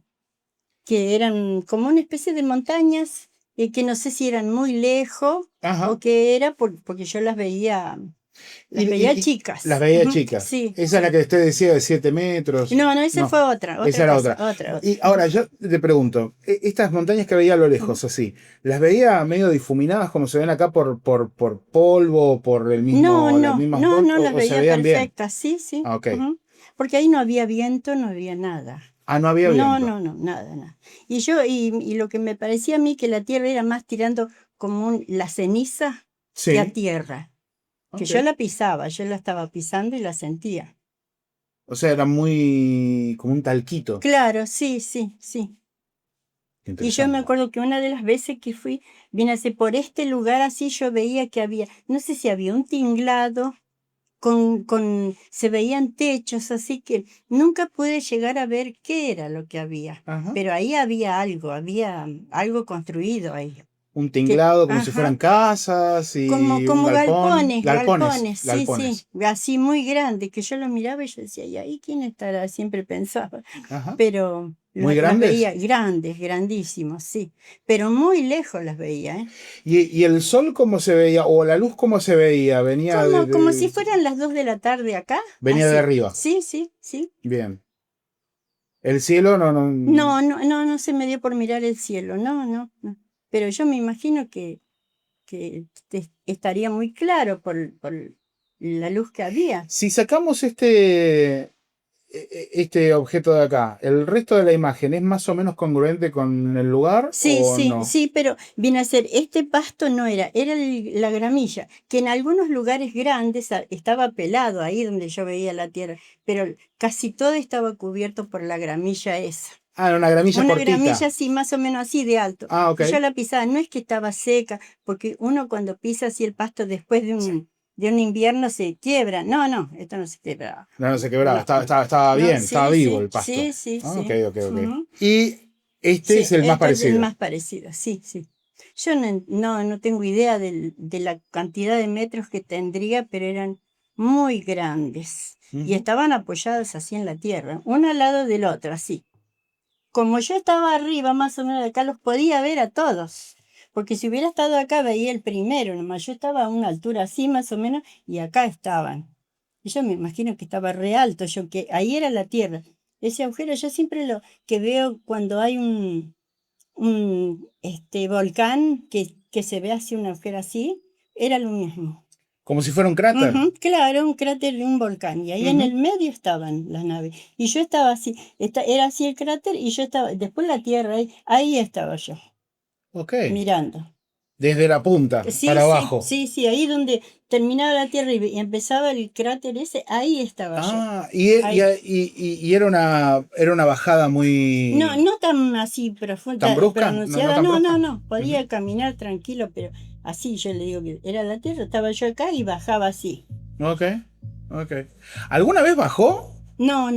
[SPEAKER 1] Que eran como una especie de montañas, que no sé si eran muy lejos o qué era, porque yo las veía... Las veía chicas.
[SPEAKER 7] Las veía chicas.
[SPEAKER 1] Sí.
[SPEAKER 7] Esa es la que usted decía de 7 metros.
[SPEAKER 1] No, esa fue otra.
[SPEAKER 7] Esa era otra. Y ahora yo te pregunto, estas montañas que veía a lo lejos así, ¿las veía medio difuminadas como se ven acá por polvo, por el mismo...
[SPEAKER 1] No, las veía perfectas, sí.
[SPEAKER 7] Okay.
[SPEAKER 1] Porque ahí no había viento, no había nada.
[SPEAKER 7] No había viento.
[SPEAKER 1] No, nada. Y lo que me parecía a mí que la tierra era más tirando como la ceniza que a tierra. Que yo la pisaba, yo la estaba pisando y la sentía.
[SPEAKER 7] O sea, era muy como un talquito.
[SPEAKER 1] Claro, sí. Y yo me acuerdo que una de las veces que fui, vine así por este lugar así, yo veía que había, no sé si había un tinglado, se veían techos, así que nunca pude llegar a ver qué era lo que había. Pero ahí había algo construido ahí.
[SPEAKER 7] Un tinglado, como si fueran casas y
[SPEAKER 1] como galpones,
[SPEAKER 7] galpones.
[SPEAKER 1] sí, así muy grandes, que yo los miraba y yo decía, ¿y ahí quién estará? Siempre pensaba, pero
[SPEAKER 7] ¿Muy grandes?
[SPEAKER 1] Veía grandes, grandísimos, sí, pero muy lejos las veía, ¿eh?
[SPEAKER 7] ¿Y el sol cómo se veía? ¿O la luz cómo se veía? ¿Venía
[SPEAKER 1] como si fueran las 2 de la tarde acá?
[SPEAKER 7] ¿Venía
[SPEAKER 1] así.
[SPEAKER 7] de arriba?
[SPEAKER 1] Sí.
[SPEAKER 7] Bien. ¿El cielo
[SPEAKER 1] No se me dio por mirar el cielo, no. Pero yo me imagino que estaría muy claro por la luz que había.
[SPEAKER 7] Si sacamos este objeto de acá, ¿el resto de la imagen es más o menos congruente con el lugar?
[SPEAKER 1] Sí, pero viene a ser, este pasto no era la gramilla, que en algunos lugares grandes estaba pelado, ahí donde yo veía la tierra, pero casi todo estaba cubierto por la gramilla esa.
[SPEAKER 7] Era una gramilla cortita.
[SPEAKER 1] Una gramilla así, más o menos así de alto.
[SPEAKER 7] Okay.
[SPEAKER 1] Y yo la pisaba, no es que estaba seca, porque uno cuando pisa así el pasto después de un invierno se quiebra. No, esto no se quebraba.
[SPEAKER 7] No se quebraba, estaba bien, estaba vivo el pasto.
[SPEAKER 1] Sí.
[SPEAKER 7] Ok. Y este es el más parecido.
[SPEAKER 1] El más parecido, sí. Yo no tengo idea de la cantidad de metros que tendría, pero eran muy grandes. Y estaban apoyadas así en la tierra, uno al lado del otro, así. Como yo estaba arriba, más o menos de acá, los podía ver a todos. Porque si hubiera estado acá, veía el primero, nomás yo estaba a una altura así, más o menos, y acá estaban. Y yo me imagino que estaba re alto, que ahí era la tierra. Ese agujero yo siempre lo que veo cuando hay un volcán que se ve así, un agujero así, era lo mismo.
[SPEAKER 7] Como si fuera un cráter.
[SPEAKER 1] Claro, un cráter de un volcán. Y ahí en el medio estaban las naves. Y yo estaba así, era así el cráter y yo estaba, después la tierra, ahí estaba yo.
[SPEAKER 7] Ok.
[SPEAKER 1] Mirando.
[SPEAKER 7] Desde la punta para abajo.
[SPEAKER 1] Sí, ahí donde terminaba la tierra y empezaba el cráter ese, ahí estaba yo.
[SPEAKER 7] Y era una bajada muy...
[SPEAKER 1] No tan así profunda,
[SPEAKER 7] ¿Tan brusca?
[SPEAKER 1] pronunciada. No. Podía caminar tranquilo, pero así yo le digo que era la tierra, estaba yo acá y bajaba así.
[SPEAKER 7] Ok. ¿Alguna vez bajó?
[SPEAKER 1] No.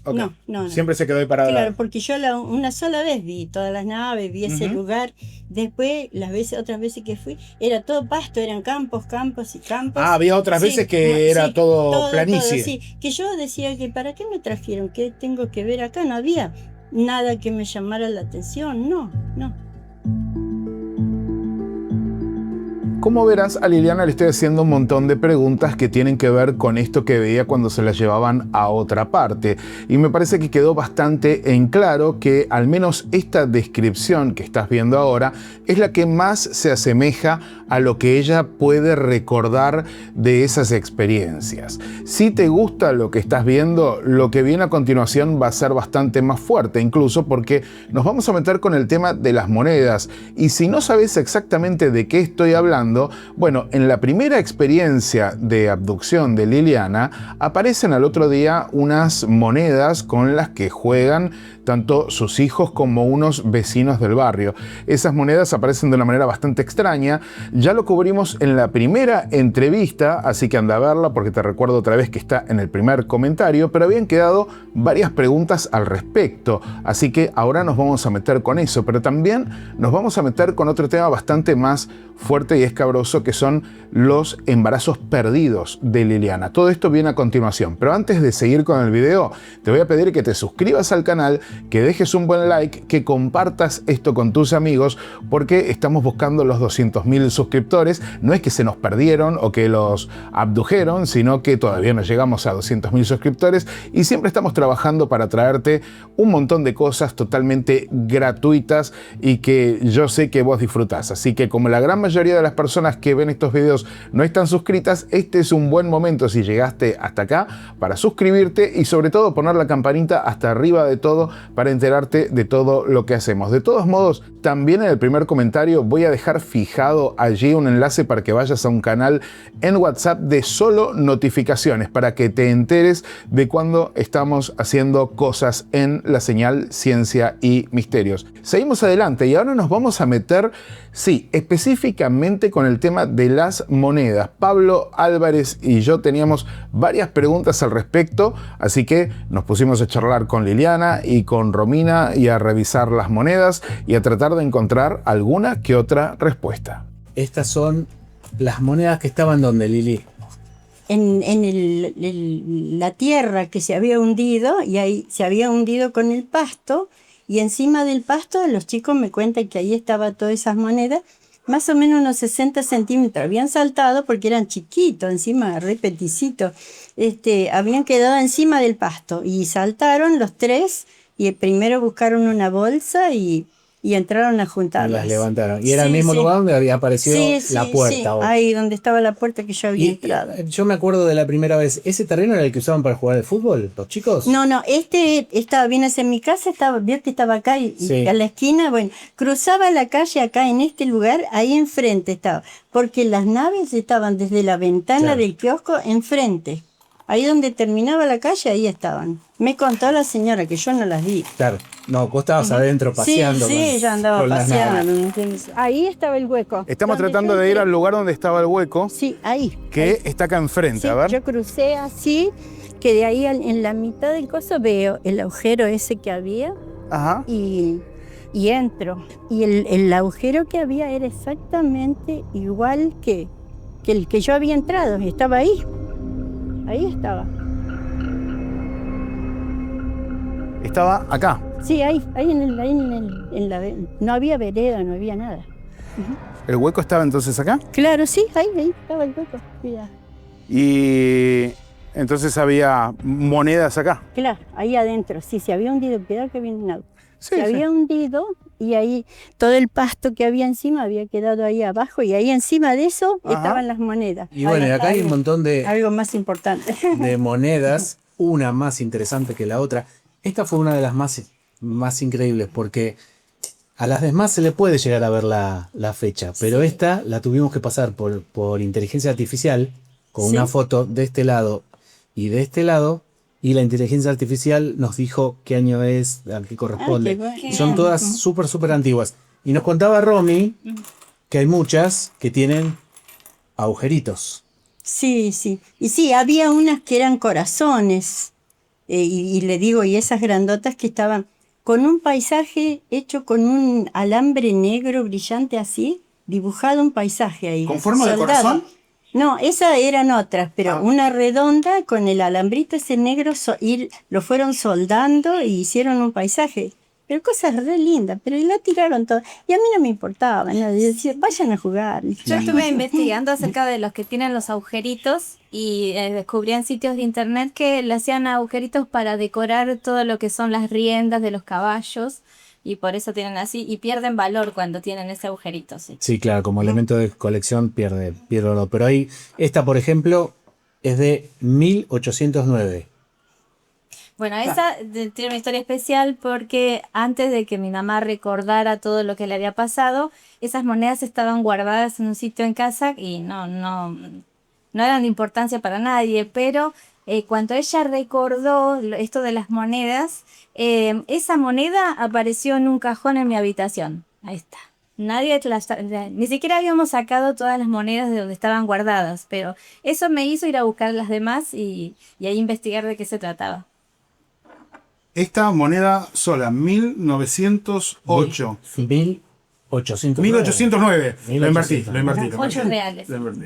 [SPEAKER 7] Okay.
[SPEAKER 1] No.
[SPEAKER 7] Siempre se quedó ahí parada.
[SPEAKER 1] Claro, porque yo una sola vez vi todas las naves, vi ese lugar. Después, otras veces que fui, era todo pasto, eran campos y campos.
[SPEAKER 7] Había otras veces que era todo planicie.
[SPEAKER 1] Sí, que yo decía que ¿para qué me trajeron? ¿Qué tengo que ver acá? No había nada que me llamara la atención, no.
[SPEAKER 2] Como verás, a Liliana le estoy haciendo un montón de preguntas que tienen que ver con esto que veía cuando se la llevaban a otra parte. Y me parece que quedó bastante en claro que al menos esta descripción que estás viendo ahora es la que más se asemeja a lo que ella puede recordar de esas experiencias. Si te gusta lo que estás viendo, lo que viene a continuación va a ser bastante más fuerte, incluso porque nos vamos a meter con el tema de las monedas. Y si no sabes exactamente de qué estoy hablando, bueno, en la primera experiencia de abducción de Liliana aparecen al otro día unas monedas con las que juegan tanto sus hijos como unos vecinos del barrio. Esas monedas aparecen de una manera bastante extraña. Ya lo cubrimos en la primera entrevista, así que anda a verla porque te recuerdo otra vez que está en el primer comentario, pero habían quedado varias preguntas al respecto, así que ahora nos vamos a meter con eso, pero también nos vamos a meter con otro tema bastante más fuerte y escabroso, que son los embarazos perdidos de Liliana. Todo esto viene a continuación, pero antes de seguir con el video, te voy a pedir que te suscribas al canal, que dejes un buen like, que compartas esto con tus amigos, porque estamos buscando los 200.000 suscriptores. No es que se nos perdieron o que los abdujeron, sino que todavía no llegamos a 200.000 suscriptores y siempre estamos trabajando para traerte un montón de cosas totalmente gratuitas y que yo sé que vos disfrutás. Así que como la gran mayoría de las personas que ven estos videos no están suscritas, este es un buen momento, si llegaste hasta acá, para suscribirte y sobre todo poner la campanita hasta arriba de todo para enterarte de todo lo que hacemos. De todos modos, también en el primer comentario voy a dejar fijado allí un enlace para que vayas a un canal en WhatsApp de solo notificaciones para que te enteres de cuando estamos haciendo cosas en la señal Ciencia y Misterios. Seguimos adelante y ahora nos vamos a meter, sí, específicamente con el tema de las monedas. Pablo Álvarez y yo teníamos varias preguntas al respecto, así que nos pusimos a charlar con Liliana y con Romina y a revisar las monedas y a tratar de encontrar alguna que otra respuesta.
[SPEAKER 4] Estas son las monedas que estaban donde, Lili.
[SPEAKER 1] En la tierra que se había hundido, y ahí se había hundido con el pasto, y encima del pasto los chicos me cuentan que ahí estaban todas esas monedas, más o menos unos 60 centímetros. Habían saltado porque eran chiquitos, encima re peticitos. Habían quedado encima del pasto y saltaron los tres y primero buscaron una bolsa y entraron a juntarlas.
[SPEAKER 4] Y las levantaron. Y era el mismo lugar donde había aparecido la puerta.
[SPEAKER 1] Sí, ahí donde estaba la puerta que yo había entrado.
[SPEAKER 4] Yo me acuerdo de la primera vez. ¿Ese terreno era el que usaban para jugar al fútbol, los chicos?
[SPEAKER 1] No, estaba bien hacia mi casa, vio que estaba acá y a la esquina, bueno, cruzaba la calle acá en este lugar, ahí enfrente estaba, porque las naves estaban desde la ventana del kiosco enfrente. Ahí donde terminaba la calle, ahí estaban. Me contó la señora, que yo no las vi.
[SPEAKER 4] Claro, no, vos estabas adentro paseando.
[SPEAKER 1] Sí, ella andaba paseando. Ahí estaba el hueco.
[SPEAKER 2] Estamos tratando de ir al lugar donde estaba el hueco.
[SPEAKER 1] Sí, ahí.
[SPEAKER 2] Que está acá enfrente,
[SPEAKER 1] sí,
[SPEAKER 2] a ver.
[SPEAKER 1] Yo crucé así, que de ahí en la mitad del coso veo el agujero ese que había.
[SPEAKER 2] Ajá.
[SPEAKER 1] Y y entro. Y el agujero que había era exactamente igual que el que yo había entrado. Estaba ahí. Ahí estaba.
[SPEAKER 2] Estaba acá.
[SPEAKER 1] Sí, ahí no había vereda, no había nada.
[SPEAKER 2] ¿El hueco estaba entonces acá?
[SPEAKER 1] Claro, sí, ahí estaba el hueco. Mira.
[SPEAKER 2] Y entonces había monedas acá.
[SPEAKER 1] Claro, ahí adentro. Sí, se había hundido, cuidado que viene un auto.
[SPEAKER 2] Sí,
[SPEAKER 1] se había hundido y ahí todo el pasto que había encima había quedado ahí abajo y ahí encima de eso estaban las monedas.
[SPEAKER 8] Y bueno, y acá hay un montón de,
[SPEAKER 1] algo más importante.
[SPEAKER 8] de monedas, una más interesante que la otra. Esta fue una de las más increíbles porque a las demás se le puede llegar a ver la fecha, pero esta la tuvimos que pasar por inteligencia artificial con una foto de este lado y de este lado. Y la inteligencia artificial nos dijo qué año es, a qué corresponde. Son todas súper antiguas. Y nos contaba Romy que hay muchas que tienen agujeritos.
[SPEAKER 1] Sí. Y sí, había unas que eran corazones. Y le digo, y esas grandotas que estaban con un paisaje hecho con un alambre negro brillante así, dibujado un paisaje ahí.
[SPEAKER 7] ¿Con forma de corazón?
[SPEAKER 1] No, esas eran otras, pero una redonda con el alambrito ese negro, lo fueron soldando y hicieron un paisaje. Pero cosas re lindas, pero la tiraron todo. Y a mí no me importaba, ¿no? Yo decía, vayan a jugar.
[SPEAKER 9] Yo estuve investigando acerca de los que tienen los agujeritos y descubrí en sitios de internet que le hacían agujeritos para decorar todo lo que son las riendas de los caballos. Y por eso tienen así, y pierden valor cuando tienen ese agujerito.
[SPEAKER 8] Sí, claro, como elemento de colección pierde valor. Pero ahí, esta por ejemplo, es de 1809.
[SPEAKER 9] Bueno, esa tiene una historia especial porque antes de que mi mamá recordara todo lo que le había pasado, esas monedas estaban guardadas en un sitio en casa y no eran de importancia para nadie, pero cuando ella recordó esto de las monedas, esa moneda apareció en un cajón en mi habitación. Ahí está. Ni siquiera habíamos sacado todas las monedas de donde estaban guardadas, pero eso me hizo ir a buscar las demás y ahí investigar de qué se trataba.
[SPEAKER 7] Esta moneda sola, 1908.
[SPEAKER 8] 1809.
[SPEAKER 7] Lo invertí.
[SPEAKER 9] 8 reales.
[SPEAKER 7] Lo invertí.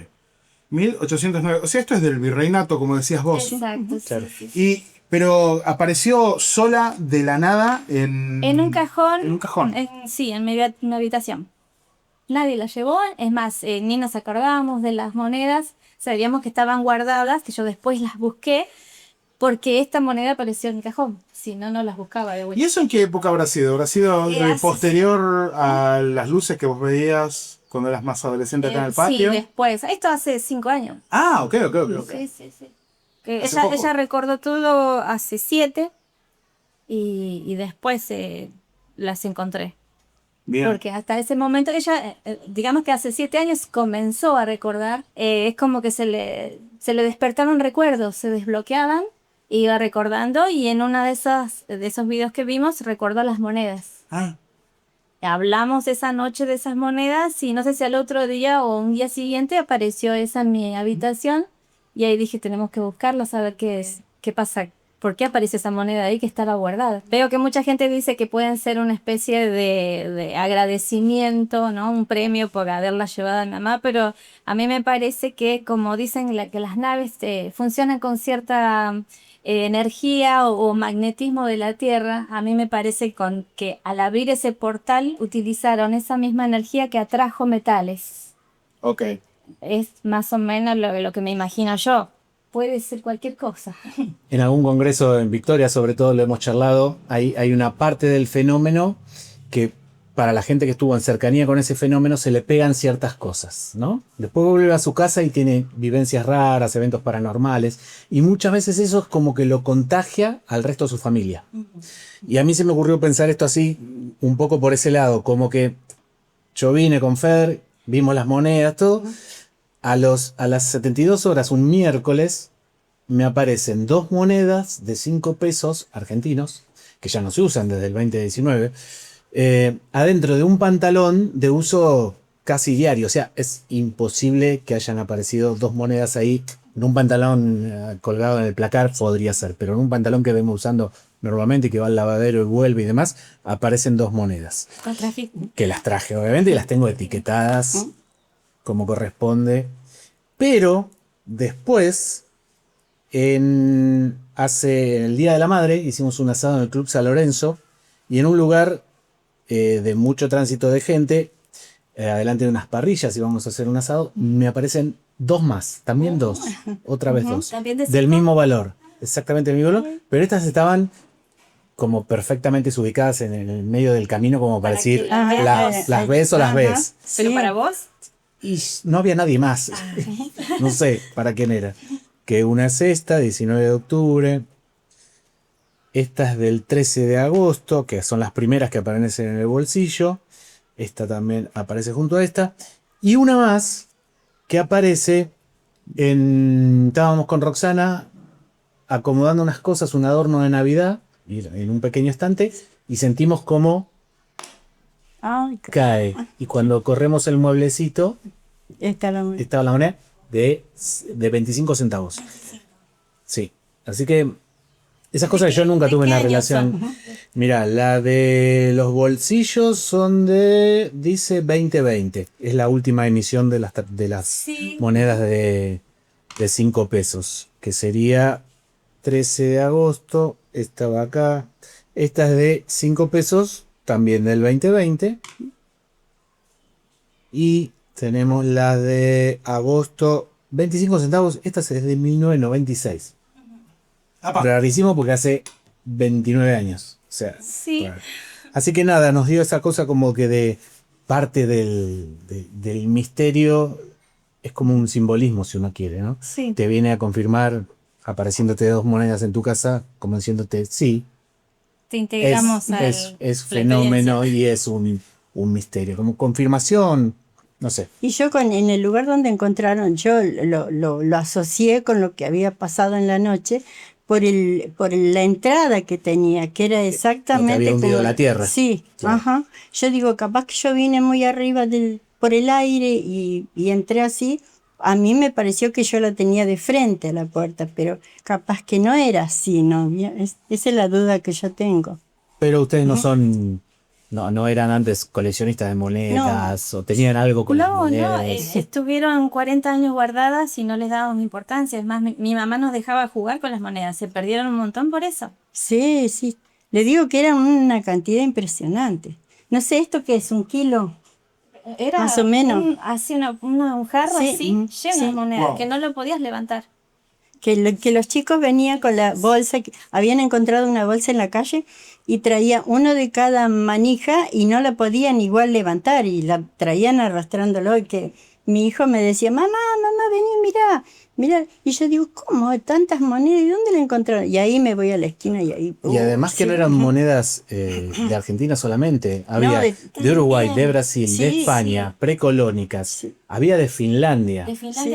[SPEAKER 7] 1809. O sea, esto es del virreinato, como decías vos.
[SPEAKER 9] Exacto.
[SPEAKER 8] Claro.
[SPEAKER 9] Sí.
[SPEAKER 7] Pero apareció sola de la nada en
[SPEAKER 9] un cajón.
[SPEAKER 7] En un cajón.
[SPEAKER 9] Sí, en mi habitación. Nadie la llevó. Es más, ni nos acordábamos de las monedas. Sabíamos que estaban guardadas, que yo después las busqué, porque esta moneda apareció en el cajón. Si no, no las buscaba de vuelta.
[SPEAKER 7] ¿Y eso en qué época habrá sido? ¿Habrá sido posterior a las luces que vos veías cuando eras más adolescente acá en el patio?
[SPEAKER 9] Sí, después. Esto hace 5 años.
[SPEAKER 7] Ah, ok.
[SPEAKER 9] Sí. Que ella recordó todo hace 7 y después las encontré.
[SPEAKER 7] Bien.
[SPEAKER 9] Porque hasta ese momento ella, digamos que hace 7 años comenzó a recordar. Es como que se le despertaron recuerdos, se desbloqueaban, iba recordando y en una de esos videos que vimos recordó las monedas. Hablamos esa noche de esas monedas y no sé si al otro día o un día siguiente apareció esa en mi habitación y ahí dije, tenemos que buscarla, saber qué pasa, por qué aparece esa moneda ahí que estaba guardada. Veo que mucha gente dice que pueden ser una especie de agradecimiento, ¿no? Un premio por haberla llevado a mi mamá, pero a mí me parece que, como dicen, que las naves funcionan con cierta energía o magnetismo de la Tierra. A mí me parece que al abrir ese portal utilizaron esa misma energía que atrajo metales.
[SPEAKER 7] Ok.
[SPEAKER 9] Es más o menos lo que me imagino yo. Puede ser cualquier cosa.
[SPEAKER 8] En algún congreso en Victoria, sobre todo, lo hemos charlado. Hay una parte del fenómeno que para la gente que estuvo en cercanía con ese fenómeno se le pegan ciertas cosas, ¿no? Después vuelve a su casa y tiene vivencias raras, eventos paranormales, y muchas veces eso es como que lo contagia al resto de su familia. Y a mí se me ocurrió pensar esto así, un poco por ese lado, como que yo vine con Fer, vimos las monedas, todo. A las 72 horas, un miércoles, me aparecen 2 monedas de 5 pesos argentinos, que ya no se usan desde el 2019, adentro de un pantalón de uso casi diario. O sea, es imposible que hayan aparecido 2 monedas ahí. En un pantalón colgado en el placar podría ser, pero en un pantalón que vengo usando normalmente y que va al lavadero y vuelve y demás, aparecen 2 monedas. Que las traje, obviamente, y las tengo etiquetadas como corresponde. Pero después, en el Día de la Madre, hicimos un asado en el Club San Lorenzo y en un lugar de mucho tránsito de gente, adelante de unas parrillas y vamos a hacer un asado, me aparecen 2 más, también 2, otra vez 2, del mismo valor, exactamente el mismo valor, pero estas estaban como perfectamente ubicadas en el medio del camino como para decir, las ves o las ves.
[SPEAKER 9] ¿Pero para vos?
[SPEAKER 8] Y no había nadie más, no sé para quién era. Que una es esta, 19 de octubre, esta es del 13 de agosto, que son las primeras que aparecen en el bolsillo. Esta también aparece junto a esta. Y una más que aparece estábamos con Roxana acomodando unas cosas, un adorno de Navidad, en un pequeño estante, y sentimos como cae. Y cuando corremos el mueblecito, estaba la moneda de 25 centavos. Sí, así que esas cosas que yo nunca tuve en la relación. Mira, la de los bolsillos son dice 2020. Es la última emisión de las monedas de 5 pesos. Que sería 13 de agosto. Esta va acá. Esta es de 5 pesos, también del 2020. Y tenemos la de agosto, 25 centavos. Esta es de 1996. Rarísimo porque hace 29 años. O sea, así que nada, nos dio esa cosa como que de parte del misterio. Es como un simbolismo, si uno quiere, ¿no?
[SPEAKER 9] Sí.
[SPEAKER 8] Te viene a confirmar apareciéndote 2 monedas en tu casa, como diciéndote, sí.
[SPEAKER 9] Te integramos
[SPEAKER 8] es fenómeno y es un misterio, como confirmación, no sé.
[SPEAKER 1] Y yo en el lugar donde encontraron, yo lo asocié con lo que había pasado en la noche por la entrada que tenía, que era exactamente...
[SPEAKER 8] Lo que había hundido la tierra.
[SPEAKER 1] Sí,
[SPEAKER 8] claro.
[SPEAKER 1] Ajá. Yo digo, capaz que yo vine muy arriba por el aire y entré así. A mí me pareció que yo la tenía de frente a la puerta, pero capaz que no era así, ¿no? Esa es la duda que yo tengo.
[SPEAKER 8] Pero ustedes no eran antes coleccionistas de monedas o tenían algo con las monedas.
[SPEAKER 9] No, estuvieron 40 años guardadas y no les dábamos importancia. Es más, mi mamá nos dejaba jugar con las monedas. Se perdieron un montón por eso.
[SPEAKER 1] Sí. Le digo que era una cantidad impresionante. No sé, ¿esto qué es? ¿1 kilo?
[SPEAKER 9] Era
[SPEAKER 1] más o menos.
[SPEAKER 9] Un jarro así, lleno de monedas, que no lo podías levantar.
[SPEAKER 1] Que los chicos venían con la bolsa, habían encontrado una bolsa en la calle y traía uno de cada manija y no la podían igual levantar y la traían arrastrándolo. Y que mi hijo me decía, mamá, vení, mirá. Y yo digo, ¿cómo? Tantas monedas, ¿y dónde la encontraron? Y ahí me voy a la esquina y ahí...
[SPEAKER 8] Y además que no eran monedas de Argentina solamente, había de Uruguay, de Brasil, de España, precolónicas, había de Finlandia,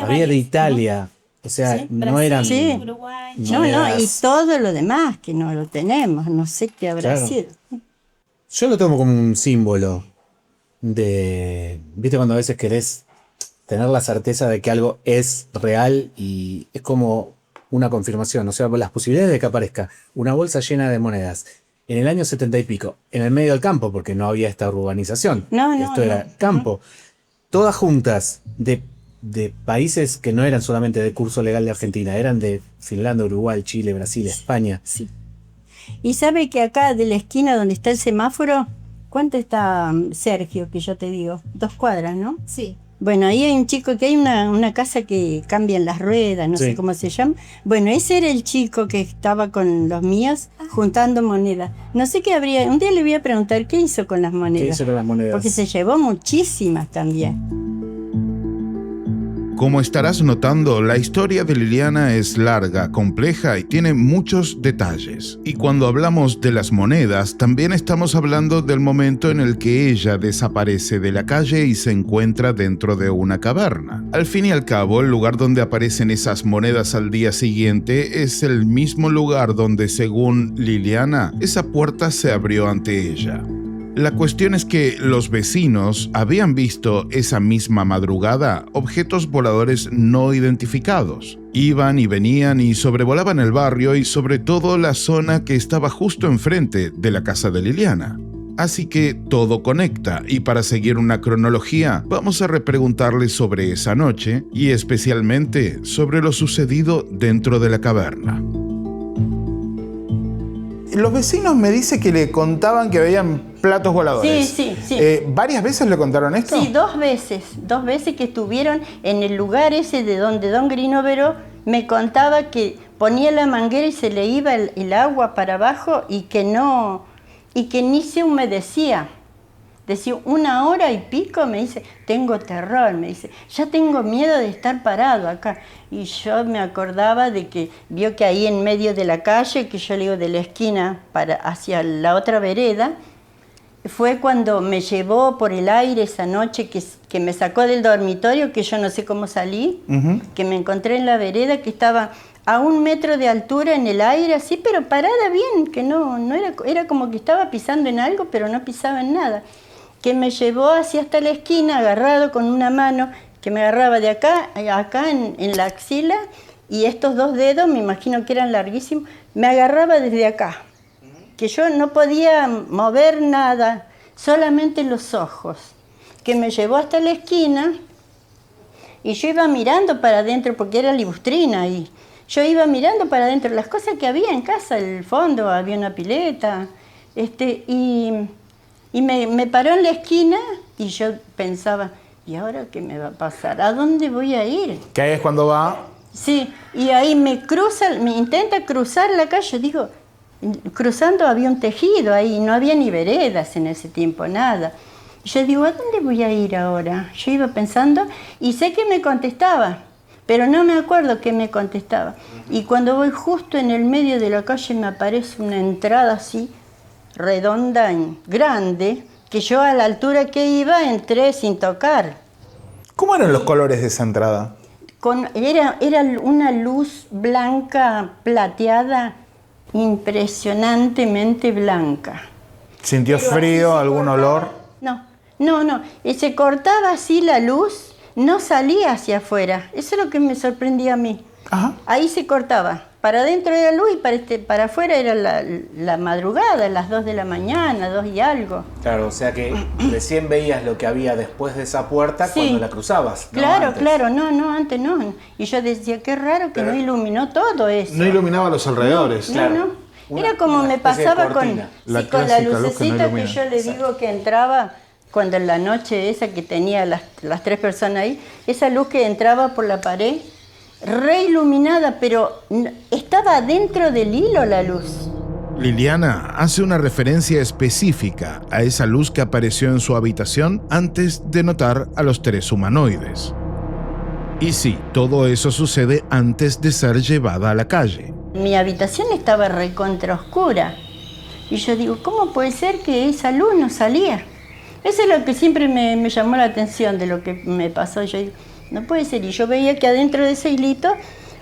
[SPEAKER 8] había de Italia. O sea, no eran...
[SPEAKER 9] Uruguay.
[SPEAKER 1] No, y todo lo demás que no lo tenemos, no sé qué habrá sido.
[SPEAKER 8] Yo lo tomo como un símbolo de... ¿Viste cuando a veces querés tener la certeza de que algo es real y es como una confirmación? O sea, las posibilidades de que aparezca una bolsa llena de monedas en el año 70 y pico, en el medio del campo, porque no había esta urbanización. Esto era campo. Todas juntas de países que no eran solamente de curso legal de Argentina, eran de Finlandia, Uruguay, Chile, Brasil, España.
[SPEAKER 1] Sí. Y sabe que acá de la esquina donde está el semáforo, ¿cuánto está Sergio, que yo te digo? 2 cuadras, ¿no?
[SPEAKER 9] Sí.
[SPEAKER 1] Bueno, ahí hay un chico que hay una casa que cambian las ruedas, no sé cómo se llama. Bueno, ese era el chico que estaba con los míos juntando monedas. No sé qué habría, un día le voy a preguntar qué hizo con las monedas.
[SPEAKER 8] ¿Qué hizo con las monedas?
[SPEAKER 1] Porque se llevó muchísimas también.
[SPEAKER 5] Como estarás notando, la historia de Liliana es larga, compleja y tiene muchos detalles. Y cuando hablamos de las monedas, también estamos hablando del momento en el que ella desaparece de la calle y se encuentra dentro de una caverna. Al fin y al cabo, el lugar donde aparecen esas monedas al día siguiente es el mismo lugar donde, según Liliana, esa puerta se abrió ante ella. La cuestión es que los vecinos habían visto esa misma madrugada objetos voladores no identificados. Iban y venían y sobrevolaban el barrio y sobre todo la zona que estaba justo enfrente de la casa de Liliana. Así que todo conecta y para seguir una cronología vamos a repreguntarle sobre esa noche y especialmente sobre lo sucedido dentro de la caverna.
[SPEAKER 2] Los vecinos me dicen que le contaban que veían platos voladores.
[SPEAKER 1] Sí.
[SPEAKER 2] ¿Varias veces le contaron esto?
[SPEAKER 1] Sí, dos veces que estuvieron en el lugar ese de donde don Grinovero me contaba que ponía la manguera y se le iba el agua para abajo y que ni se humedecía. Decía, 1 hora y pico, me dice, tengo terror, me dice, ya tengo miedo de estar parado acá. Y yo me acordaba de que vio que ahí en medio de la calle, que yo le digo de la esquina hacia la otra vereda, fue cuando me llevó por el aire esa noche que me sacó del dormitorio, que yo no sé cómo salí, que me encontré en la vereda, que estaba a 1 metro de altura en el aire, así, pero parada bien, que no era como que estaba pisando en algo, pero no pisaba en nada. Que me llevó hacia hasta la esquina, agarrado con una mano, que me agarraba de acá en la axila, y estos 2 dedos, me imagino que eran larguísimos, me agarraba desde acá. Que yo no podía mover nada, solamente los ojos. Que me llevó hasta la esquina, y yo iba mirando para adentro, porque era libustrina ahí. Yo iba mirando para adentro las cosas que había en casa, el fondo, había una pileta, y me paró en la esquina y yo pensaba, ¿y ahora qué me va a pasar? ¿A dónde voy a ir?
[SPEAKER 2] Que ahí es cuando va.
[SPEAKER 1] Sí, y ahí me intenta cruzar la calle, digo, cruzando había un tejido ahí, no había ni veredas en ese tiempo, nada. Y yo digo, ¿a dónde voy a ir ahora? Yo iba pensando y sé que me contestaba, pero no me acuerdo qué me contestaba. Y cuando voy justo en el medio de la calle me aparece una entrada así, redonda, grande, que yo a la altura que iba entré sin tocar.
[SPEAKER 2] ¿Cómo eran los colores de esa entrada?
[SPEAKER 1] Era una luz blanca, plateada, impresionantemente blanca.
[SPEAKER 2] ¿Sintió frío, algún olor?
[SPEAKER 1] No. Se cortaba así la luz, no salía hacia afuera. Eso es lo que me sorprendía a mí. Ajá. Ahí se cortaba. Para adentro era luz y para afuera era la madrugada, las 2 de la mañana, 2 y algo.
[SPEAKER 4] Claro, o sea que recién veías lo que había después de esa puerta cuando la cruzabas.
[SPEAKER 1] Claro, antes no. Y yo decía, qué raro que no iluminó todo eso.
[SPEAKER 2] No iluminaba los alrededores.
[SPEAKER 1] No. Era como me pasaba con la lucecita que yo le digo que entraba cuando en la noche esa que tenía las 3 personas ahí, esa luz que entraba por la pared, reiluminada, pero estaba dentro del hilo la luz.
[SPEAKER 5] Liliana hace una referencia específica a esa luz que apareció en su habitación antes de notar a los 3 humanoides. Y sí, todo eso sucede antes de ser llevada a la calle.
[SPEAKER 1] Mi habitación estaba recontra oscura. Y yo digo, ¿cómo puede ser que esa luz no salía? Eso es lo que siempre me llamó la atención de lo que me pasó. Yo digo, no puede ser. Y yo veía que adentro de ese hilito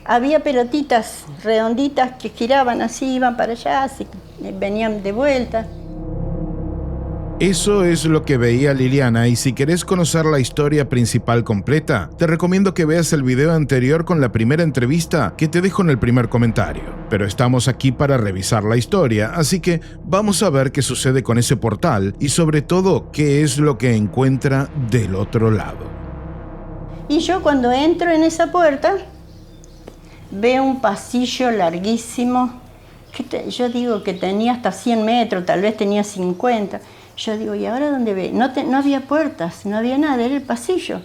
[SPEAKER 1] había pelotitas redonditas que giraban así, iban para allá, así, venían de vuelta.
[SPEAKER 5] Eso es lo que veía Liliana, y si querés conocer la historia principal completa, te recomiendo que veas el video anterior con la primera entrevista que te dejo en el primer comentario. Pero estamos aquí para revisar la historia, así que vamos a ver qué sucede con ese portal y sobre todo qué es lo que encuentra del otro lado.
[SPEAKER 1] Y yo cuando entro en esa puerta, veo un pasillo larguísimo, yo digo que tenía hasta 100 metros, tal vez tenía 50. Yo digo, ¿y ahora dónde ve? No había puertas, no había nada, era el pasillo.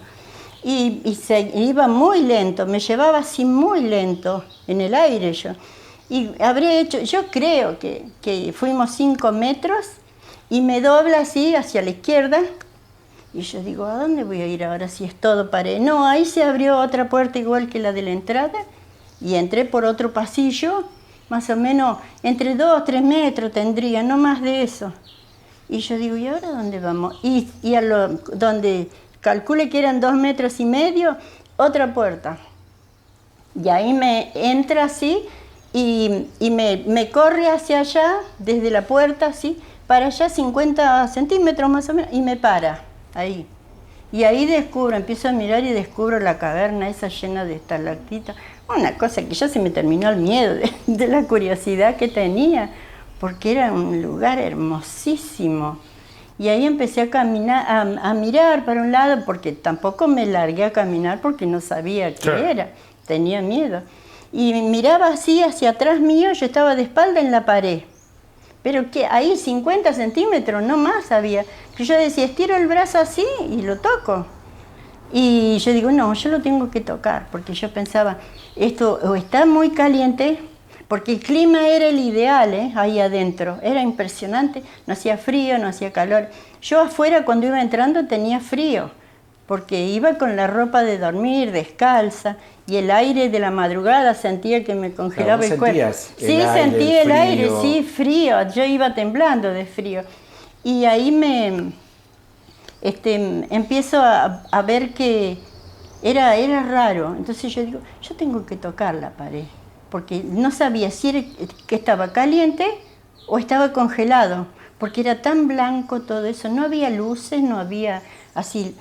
[SPEAKER 1] Y se iba muy lento, me llevaba así muy lento en el aire yo. Y yo creo que fuimos 5 metros y me dobla así hacia la izquierda. Y yo digo, ¿a dónde voy a ir ahora si es todo pared? No, ahí se abrió otra puerta igual que la de la entrada y entré por otro pasillo, más o menos entre 2 o 3 metros tendría, no más de eso. Y yo digo, ¿y ahora dónde vamos? Y donde calcule que eran 2,5 metros, otra puerta. Y ahí me entra así y me corre hacia allá, desde la puerta, así, para allá 50 centímetros más o menos, y me para ahí. Y ahí empiezo a mirar y descubro la caverna esa llena de estalactitas, una cosa que ya se me terminó el miedo de la curiosidad que tenía, porque era un lugar hermosísimo. Y ahí empecé a caminar, a mirar para un lado, porque tampoco me largué a caminar porque no sabía qué era, tenía miedo. Y miraba así hacia atrás mío, yo estaba de espalda en la pared. Pero que ahí 50 centímetros, no más había. Que yo decía, estiro el brazo así y lo toco. Y yo digo, no, yo lo tengo que tocar, porque yo pensaba, esto o está muy caliente, porque el clima era el ideal, ahí adentro, era impresionante, no hacía frío, no hacía calor. Yo afuera cuando iba entrando tenía frío, porque iba con la ropa de dormir, descalza, y el aire de la madrugada sentía que me congelaba el cuerpo. Sí, sentía el aire, sí, frío, yo iba temblando de frío. Y ahí empiezo a ver que era raro, entonces yo digo, yo tengo que tocar la pared, porque no sabía si era que estaba caliente o estaba congelado, porque era tan blanco todo eso, no había luces, no había así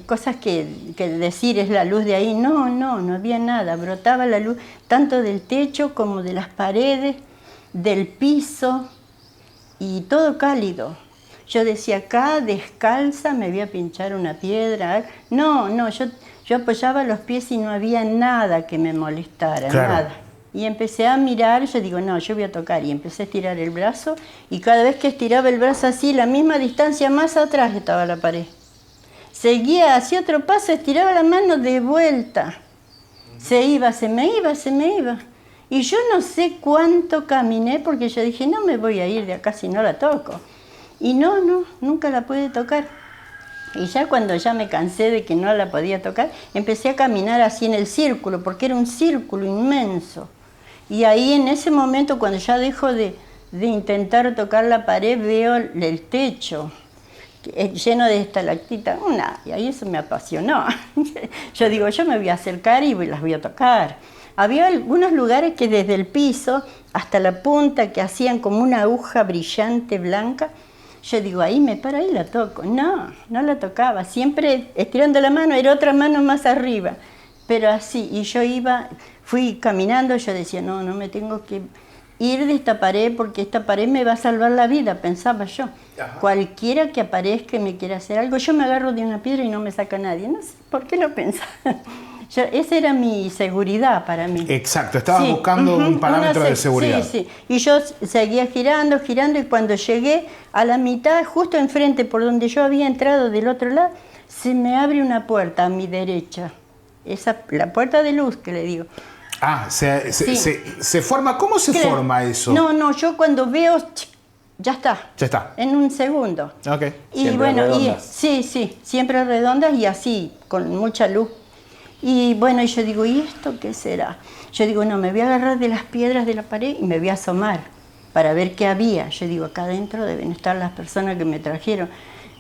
[SPEAKER 1] cosas que decir es la luz de ahí, no había nada, brotaba la luz tanto del techo como de las paredes, del piso y todo cálido. Yo decía, acá descalza me voy a pinchar una piedra. No, yo apoyaba los pies y no había nada que me molestara, nada. Y empecé a mirar, yo digo, no, yo voy a tocar. Y empecé a estirar el brazo, y cada vez que estiraba el brazo así, la misma distancia más atrás estaba la pared. Seguía, hacía otro paso, estiraba la mano de vuelta. Se me iba. Y yo no sé cuánto caminé, porque yo dije, no me voy a ir de acá si no la toco. Y no, nunca la pude tocar. Y ya cuando ya me cansé de que no la podía tocar, empecé a caminar así en el círculo, porque era un círculo inmenso. Y ahí en ese momento, cuando ya dejo de intentar tocar la pared, veo el techo lleno de estalactitas. Y ahí eso me apasionó. Yo digo, yo me voy a acercar y las voy a tocar. Había algunos lugares que desde el piso hasta la punta, que hacían como una aguja brillante blanca. Yo digo, ahí me paro, ahí la toco. No la tocaba. Siempre estirando la mano, era otra mano más arriba. Pero así, y yo fui caminando, yo decía, no me tengo que ir de esta pared, porque esta pared me va a salvar la vida, pensaba yo. Ajá. Cualquiera que aparezca y me quiera hacer algo, yo me agarro de una piedra y no me saca nadie. No sé por qué lo pensaba. Esa era mi seguridad para mí.
[SPEAKER 2] Exacto, estabas buscando un parámetro de seguridad.
[SPEAKER 1] Sí. Y yo seguía girando, y cuando llegué a la mitad, justo enfrente por donde yo había entrado del otro lado, se me abre una puerta a mi derecha. La puerta de luz que le digo.
[SPEAKER 2] Se forma. ¿Cómo se forma eso?
[SPEAKER 1] No, yo cuando veo, ya está. En un segundo.
[SPEAKER 2] Okay.
[SPEAKER 1] Y redondas. Sí, siempre redondas y así, con mucha luz. Y bueno, y yo digo, ¿y esto qué será? Yo digo, no, me voy a agarrar de las piedras de la pared y me voy a asomar para ver qué había. Yo digo, acá adentro deben estar las personas que me trajeron.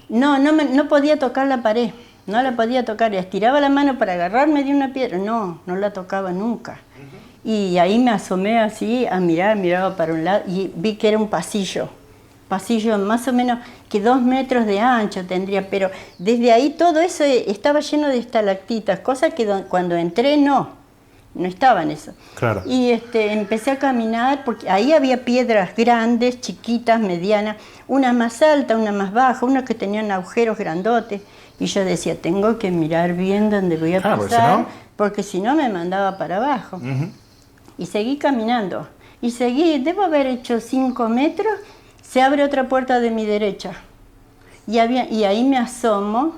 [SPEAKER 1] No podía tocar la pared, no la podía tocar. Estiraba la mano para agarrarme de una piedra, no la tocaba nunca. Y ahí me asomé así a miraba para un lado y vi que era un pasillo más o menos que 2 metros de ancho tendría, pero desde ahí todo eso estaba lleno de estalactitas, cosas que cuando entré no estaban eso.
[SPEAKER 2] Claro.
[SPEAKER 1] Y empecé a caminar, porque ahí había piedras grandes, chiquitas, medianas, una más alta, una más baja, unas que tenían agujeros grandotes, y yo decía, tengo que mirar bien dónde voy a pasar, porque si no me mandaba para abajo. Y seguí caminando, debo haber hecho 5 metros, se abre otra puerta de mi derecha, y ahí me asomo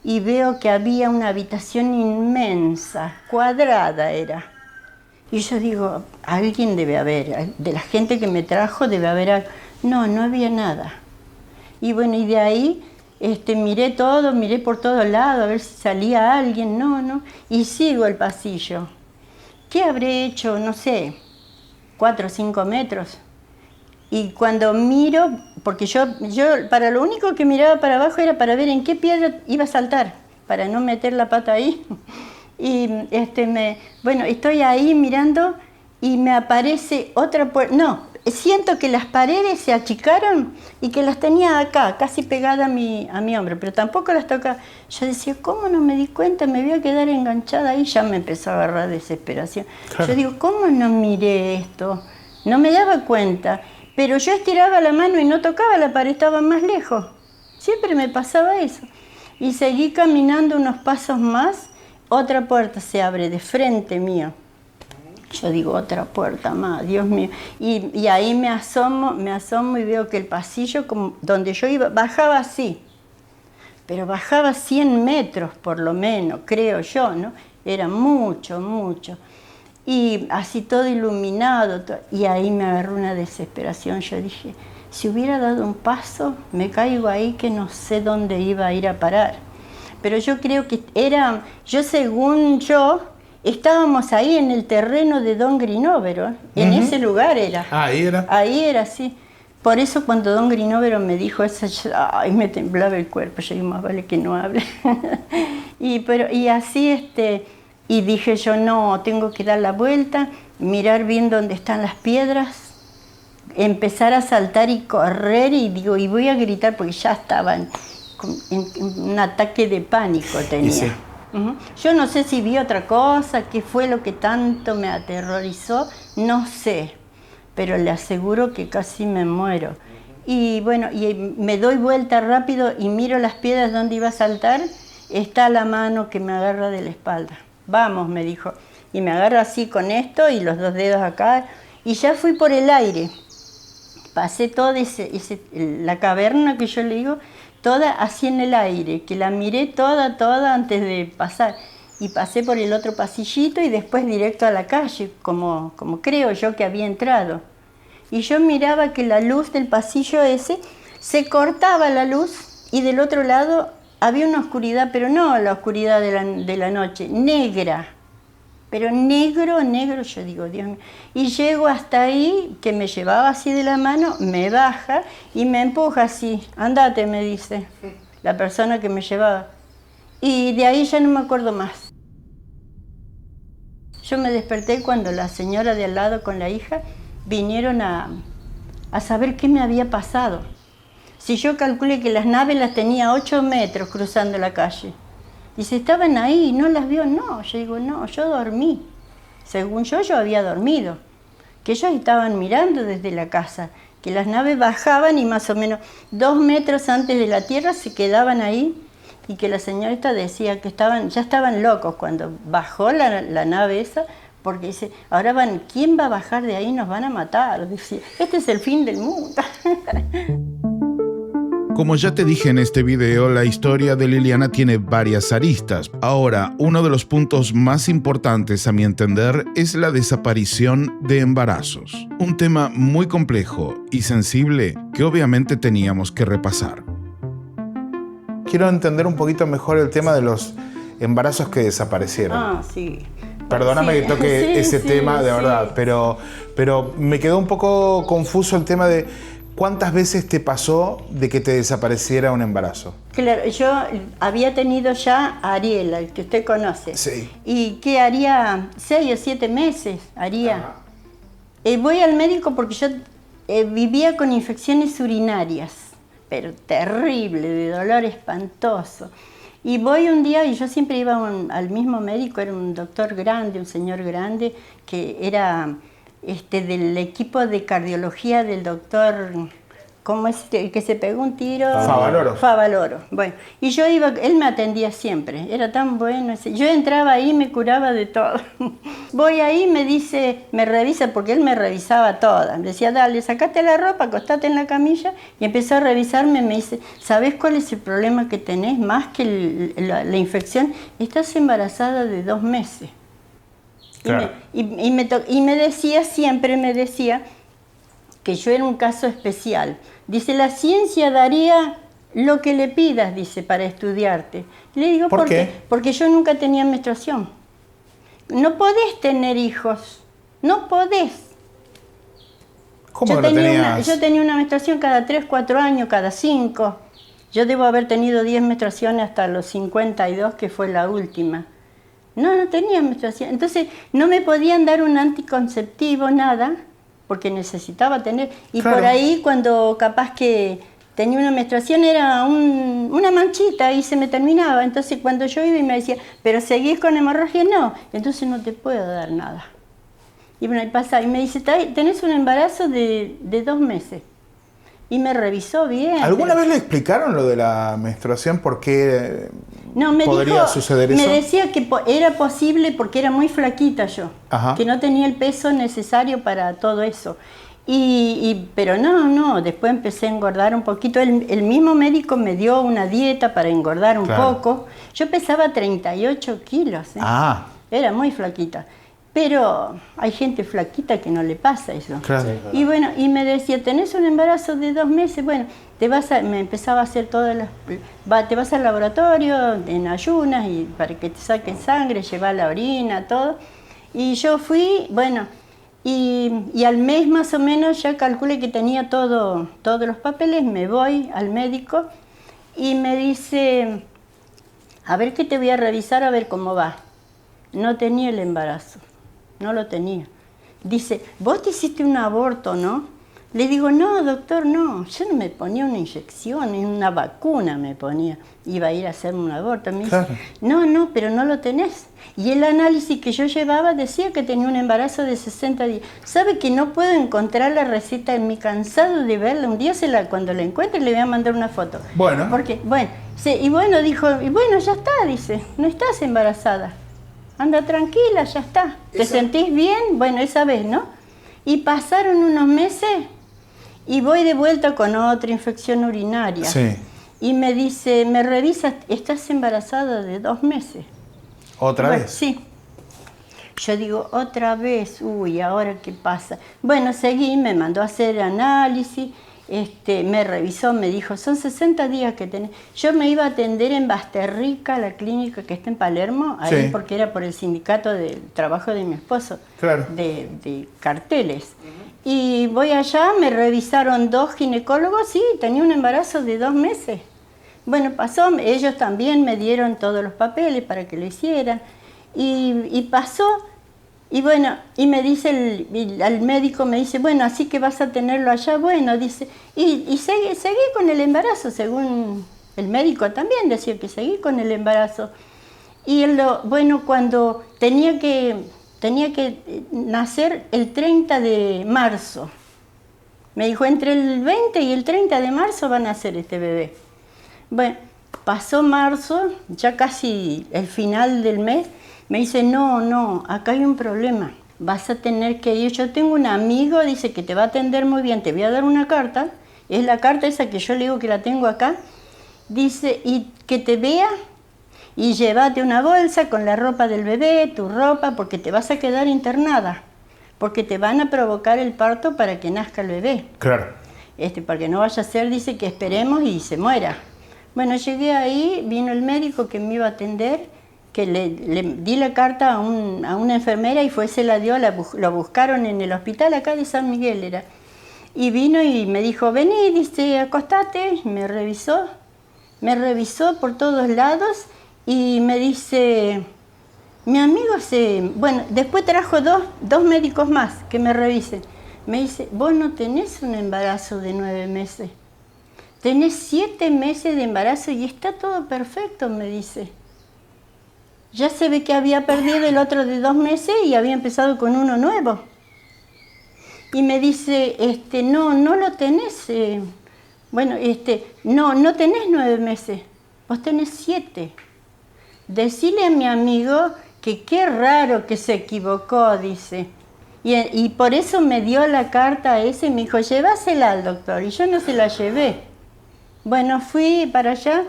[SPEAKER 1] y veo que había una habitación inmensa, cuadrada era. Y yo digo, alguien debe haber, de la gente que me trajo debe haber algo. No había nada. Y bueno, y de ahí miré por todos lados a ver si salía alguien, no. Y sigo el pasillo. ¿Qué habré hecho? No sé, 4 o 5 metros. Y cuando miro, porque yo para lo único que miraba para abajo era para ver en qué piedra iba a saltar, para no meter la pata ahí. Y estoy ahí mirando y me aparece otra puerta. No, siento que las paredes se achicaron y que las tenía acá, casi pegada a mi hombro, pero tampoco las tocaba. Yo decía, ¿cómo no me di cuenta? Me voy a quedar enganchada ahí. Ya me empezó a agarrar desesperación. Claro. Yo digo, ¿cómo no miré esto? No me daba cuenta. Pero yo estiraba la mano y no tocaba la pared, estaba más lejos. Siempre me pasaba eso. Y seguí caminando unos pasos más, otra puerta se abre de frente mío. Yo digo, otra puerta más, Dios mío. Y ahí me asomo y veo que el pasillo, como donde yo iba, bajaba así. Pero bajaba 100 metros por lo menos, creo yo, ¿no? Era mucho, mucho. Y así todo iluminado, y ahí me agarró una desesperación. Yo dije, si hubiera dado un paso, me caigo ahí que no sé dónde iba a ir a parar. Pero yo creo que según yo, estábamos ahí en el terreno de Don Grinovero, en ese lugar era.
[SPEAKER 2] Ah, ahí era.
[SPEAKER 1] Ahí era, sí. Por eso cuando Don Grinovero me dijo eso, ay, me temblaba el cuerpo. Yo digo, más vale que no hable. y así, y dije yo, no, tengo que dar la vuelta, mirar bien dónde están las piedras, empezar a saltar y correr, y digo, y voy a gritar porque ya estaba en un ataque de pánico tenía. Sí. Yo no sé si vi otra cosa, qué fue lo que tanto me aterrorizó, no sé, pero le aseguro que casi me muero. Y bueno, y me doy vuelta rápido y miro las piedras donde iba a saltar, está la mano que me agarra de la espalda. Vamos, me dijo, y me agarra así con esto y los 2 dedos acá, y ya fui por el aire. Pasé toda la caverna que yo le digo, toda así en el aire, que la miré toda antes de pasar. Y pasé por el otro pasillito y después directo a la calle, como creo yo que había entrado. Y yo miraba que la luz del pasillo ese, se cortaba la luz y del otro lado había una oscuridad, pero no la oscuridad de la noche, negra. Pero negro, yo digo, Dios mío. Y llego hasta ahí, que me llevaba así de la mano, me baja y me empuja así. Andate, me dice la persona que me llevaba. Y de ahí ya no me acuerdo más. Yo me desperté cuando la señora de al lado con la hija vinieron a saber qué me había pasado. Si yo calculé que las naves las tenía 8 metros cruzando la calle. Y si estaban ahí y no las vio, no. Yo digo, no, yo dormí. Según yo había dormido. Que ellos estaban mirando desde la casa. Que las naves bajaban y más o menos 2 metros antes de la tierra se quedaban ahí. Y que la señorita decía que ya estaban locos cuando bajó la nave esa. Porque dice, ahora ¿quién va a bajar de ahí? Nos van a matar. Decía, este es el fin del mundo.
[SPEAKER 5] Como ya te dije en este video, la historia de Liliana tiene varias aristas. Ahora, uno de los puntos más importantes a mi entender es la desaparición de embarazos. Un tema muy complejo y sensible que obviamente teníamos que repasar.
[SPEAKER 2] Quiero entender un poquito mejor el tema de los embarazos que desaparecieron.
[SPEAKER 1] Ah, sí.
[SPEAKER 2] Perdóname que toque ese tema, de verdad, pero me quedó un poco confuso el tema de ¿cuántas veces te pasó de que te desapareciera un embarazo?
[SPEAKER 1] Claro, yo había tenido ya a Ariela, el que usted conoce.
[SPEAKER 2] Sí.
[SPEAKER 1] Y que haría 6 o 7 meses, haría. Voy al médico porque yo vivía con infecciones urinarias, pero terrible, de dolor espantoso. Y voy un día, y yo siempre iba al mismo médico, era un doctor grande, un señor grande, que era del equipo de cardiología del doctor, ¿cómo es? El que se pegó un tiro.
[SPEAKER 2] Favaloro.
[SPEAKER 1] Favaloro. Bueno, y yo iba, él me atendía siempre, era tan bueno. Yo entraba ahí y me curaba de todo. Voy ahí, me dice, me revisa, porque él me revisaba toda. Me decía, dale, sacate la ropa, acostate en la camilla, y empezó a revisarme. Me dice, ¿sabés cuál es el problema que tenés? Más que la infección, estás embarazada de 2 meses. Claro. Y me decía, siempre me decía, que yo era un caso especial. Dice, la ciencia daría lo que le pidas, dice, para estudiarte. Y le digo, ¿por qué? Porque yo nunca tenía menstruación. No podés tener hijos, no podés.
[SPEAKER 2] ¿Cómo yo tenías?
[SPEAKER 1] Yo tenía una menstruación cada 3, 4 años, cada 5. Yo debo haber tenido 10 menstruaciones hasta los 52, que fue la última. No tenía menstruación. Entonces, no me podían dar un anticonceptivo, nada. porque necesitaba tener. Y
[SPEAKER 2] Claro.
[SPEAKER 1] por ahí cuando capaz que tenía una menstruación era una manchita y se me terminaba. Entonces cuando yo iba y me decía, pero seguís con hemorragia, no, entonces no te puedo dar nada. Y bueno, y pasa, y me dice, tenés un embarazo de 2 meses. Y me revisó bien.
[SPEAKER 2] ¿Alguna vez le explicaron lo de la menstruación? ¿Por qué
[SPEAKER 1] No, me
[SPEAKER 2] podría
[SPEAKER 1] dijo,
[SPEAKER 2] suceder eso?
[SPEAKER 1] me decía que era posible porque era muy flaquita yo,
[SPEAKER 2] Ajá.
[SPEAKER 1] que no tenía el peso necesario para todo eso. Pero no, después empecé a engordar un poquito. El mismo médico me dio una dieta para engordar un
[SPEAKER 2] Claro.
[SPEAKER 1] poco. Yo pesaba 38 kilos, ¿eh?
[SPEAKER 2] Ah,
[SPEAKER 1] Era muy flaquita. Pero hay gente flaquita que no le pasa eso.
[SPEAKER 2] claro.
[SPEAKER 1] Y bueno, y me decía, ¿tenés un embarazo de 2 meses? Bueno, me empezaba a hacer todas te vas al laboratorio en ayunas y para que te saquen sangre, llevar la orina, todo. Y yo fui, bueno, y al mes más o menos ya calculé que tenía todos los papeles, me voy al médico y me dice, a ver que te voy a revisar a ver cómo va. No tenía el embarazo. No lo tenía. Dice, vos te hiciste un aborto, ¿no? Le digo, no, doctor, no. Yo no me ponía una inyección, ni una vacuna me ponía. Iba a ir a hacerme un aborto. Me dice,
[SPEAKER 2] Claro.
[SPEAKER 1] no, pero no lo tenés. Y el análisis que yo llevaba decía que tenía un embarazo de 60 días. ¿Sabe que no puedo encontrar la receta? Me cansado de verla. Un día cuando la encuentre le voy a mandar una foto.
[SPEAKER 2] Bueno.
[SPEAKER 1] Porque, dijo, ya está, dice, no estás embarazada. Anda tranquila, ya está. ¿Te sentís bien? Bueno, esa vez, ¿no? Y pasaron unos meses y voy de vuelta con otra infección urinaria.
[SPEAKER 2] Sí.
[SPEAKER 1] Y me dice, me revisas, estás embarazada de 2 meses.
[SPEAKER 2] ¿Otra
[SPEAKER 1] Bueno,
[SPEAKER 2] vez?
[SPEAKER 1] Sí. Yo digo, otra vez, uy, ¿ahora qué pasa? Bueno, seguí, me mandó a hacer análisis. Me revisó, me dijo, son 60 días que tenés. Yo me iba a atender en Basterrica, la clínica que está en Palermo, ahí
[SPEAKER 2] Sí.
[SPEAKER 1] porque era por el sindicato del trabajo de mi esposo,
[SPEAKER 2] Claro.
[SPEAKER 1] de carteles. Y voy allá, me revisaron 2 ginecólogos, sí, tenía un embarazo de 2 meses. Bueno, pasó, ellos también me dieron todos los papeles para que lo hicieran. Y pasó. Y bueno, y me dice al médico, me dice, bueno, así que vas a tenerlo allá, bueno, dice, y seguí con el embarazo, según el médico también decía que seguí con el embarazo. Y cuando tenía que nacer el 30 de marzo, me dijo, entre el 20 y el 30 de marzo va a nacer este bebé. Bueno, pasó marzo, ya casi el final del mes. Me dice, no, acá hay un problema, vas a tener que ir. Yo tengo un amigo, dice que te va a atender muy bien, te voy a dar una carta, es la carta esa que yo le digo que la tengo acá, dice, y que te vea y llévate una bolsa con la ropa del bebé, tu ropa, porque te vas a quedar internada, porque te van a provocar el parto para que nazca el bebé.
[SPEAKER 2] Claro.
[SPEAKER 1] Para que no vaya a ser, dice que esperemos y se muera. Bueno, llegué ahí, vino el médico que me iba a atender, que le di la carta a una enfermera y se la dio, lo buscaron en el hospital acá de San Miguel era. Y vino y me dijo, vení, dice, acostate, me revisó por todos lados y me dice, mi amigo bueno, después trajo dos médicos más que me revisen. Me dice, vos no tenés un embarazo de 9 meses, tenés 7 meses de embarazo y está todo perfecto, me dice. Ya se ve que había perdido el otro de 2 meses y había empezado con uno nuevo. Y me dice, no lo tenés, no tenés 9 meses, vos tenés 7. Decile a mi amigo que qué raro que se equivocó, dice. Y por eso me dio la carta ese y me dijo, llévasela al doctor. Y yo no se la llevé. Bueno, fui para allá.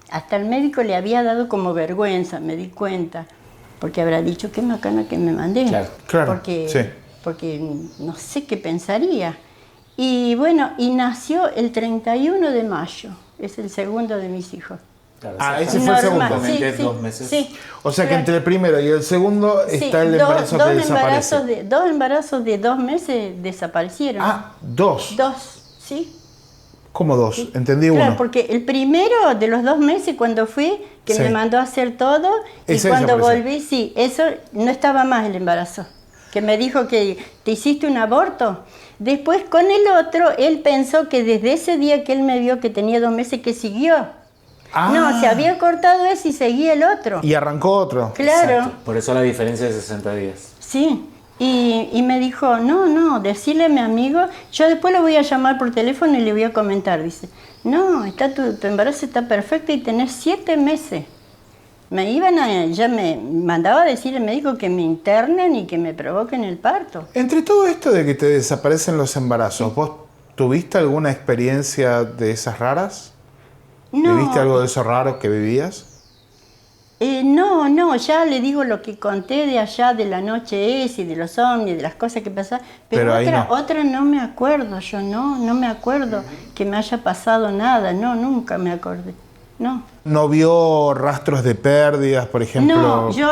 [SPEAKER 1] Hasta el médico le había dado como vergüenza, me di cuenta, porque habrá dicho, qué macana que me mandé,
[SPEAKER 2] Claro,
[SPEAKER 1] porque no sé qué pensaría. Y bueno, y nació el 31 de mayo, es el segundo de mis hijos.
[SPEAKER 4] Claro,
[SPEAKER 2] ese fue el segundo.
[SPEAKER 1] Sí,
[SPEAKER 4] 2 meses.
[SPEAKER 1] Sí.
[SPEAKER 2] O sea que entre el primero y el segundo está el embarazo que desaparece.
[SPEAKER 1] 2 embarazos de 2 meses desaparecieron.
[SPEAKER 2] Ah, 2.
[SPEAKER 1] 2, sí.
[SPEAKER 2] ¿Cómo 2? Entendí
[SPEAKER 1] Claro,
[SPEAKER 2] uno.
[SPEAKER 1] porque el primero de los 2 meses cuando fui, que
[SPEAKER 2] Sí.
[SPEAKER 1] me mandó a hacer todo, y
[SPEAKER 2] Ese
[SPEAKER 1] cuando
[SPEAKER 2] desapareció.
[SPEAKER 1] volví, sí, eso no estaba más el embarazo. que me dijo que te hiciste un aborto. Después con el otro, él pensó que desde ese día que él me vio que tenía 2 meses que siguió. No, se había cortado ese y seguía el otro.
[SPEAKER 2] Y arrancó otro.
[SPEAKER 1] Claro.
[SPEAKER 4] Exacto. Por eso la diferencia de 60 días.
[SPEAKER 1] Sí. Y me dijo, no, decirle a mi amigo, yo después lo voy a llamar por teléfono y le voy a comentar. Dice, no, tu embarazo está perfecto y tenés 7 meses. Ya me mandaba a decir el médico que me internen y que me provoquen el parto.
[SPEAKER 2] Entre todo esto de que te desaparecen los embarazos, ¿vos tuviste alguna experiencia de esas raras?
[SPEAKER 1] No.
[SPEAKER 2] ¿Viviste algo de eso raro que vivías?
[SPEAKER 1] No, ya le digo lo que conté de allá de la noche esa y de los ovnis, de las cosas que pasaban, pero otra no me acuerdo, yo no me acuerdo que me haya pasado nada, no, nunca me acordé, no.
[SPEAKER 2] ¿No vio rastros de pérdidas, por ejemplo?
[SPEAKER 1] No, yo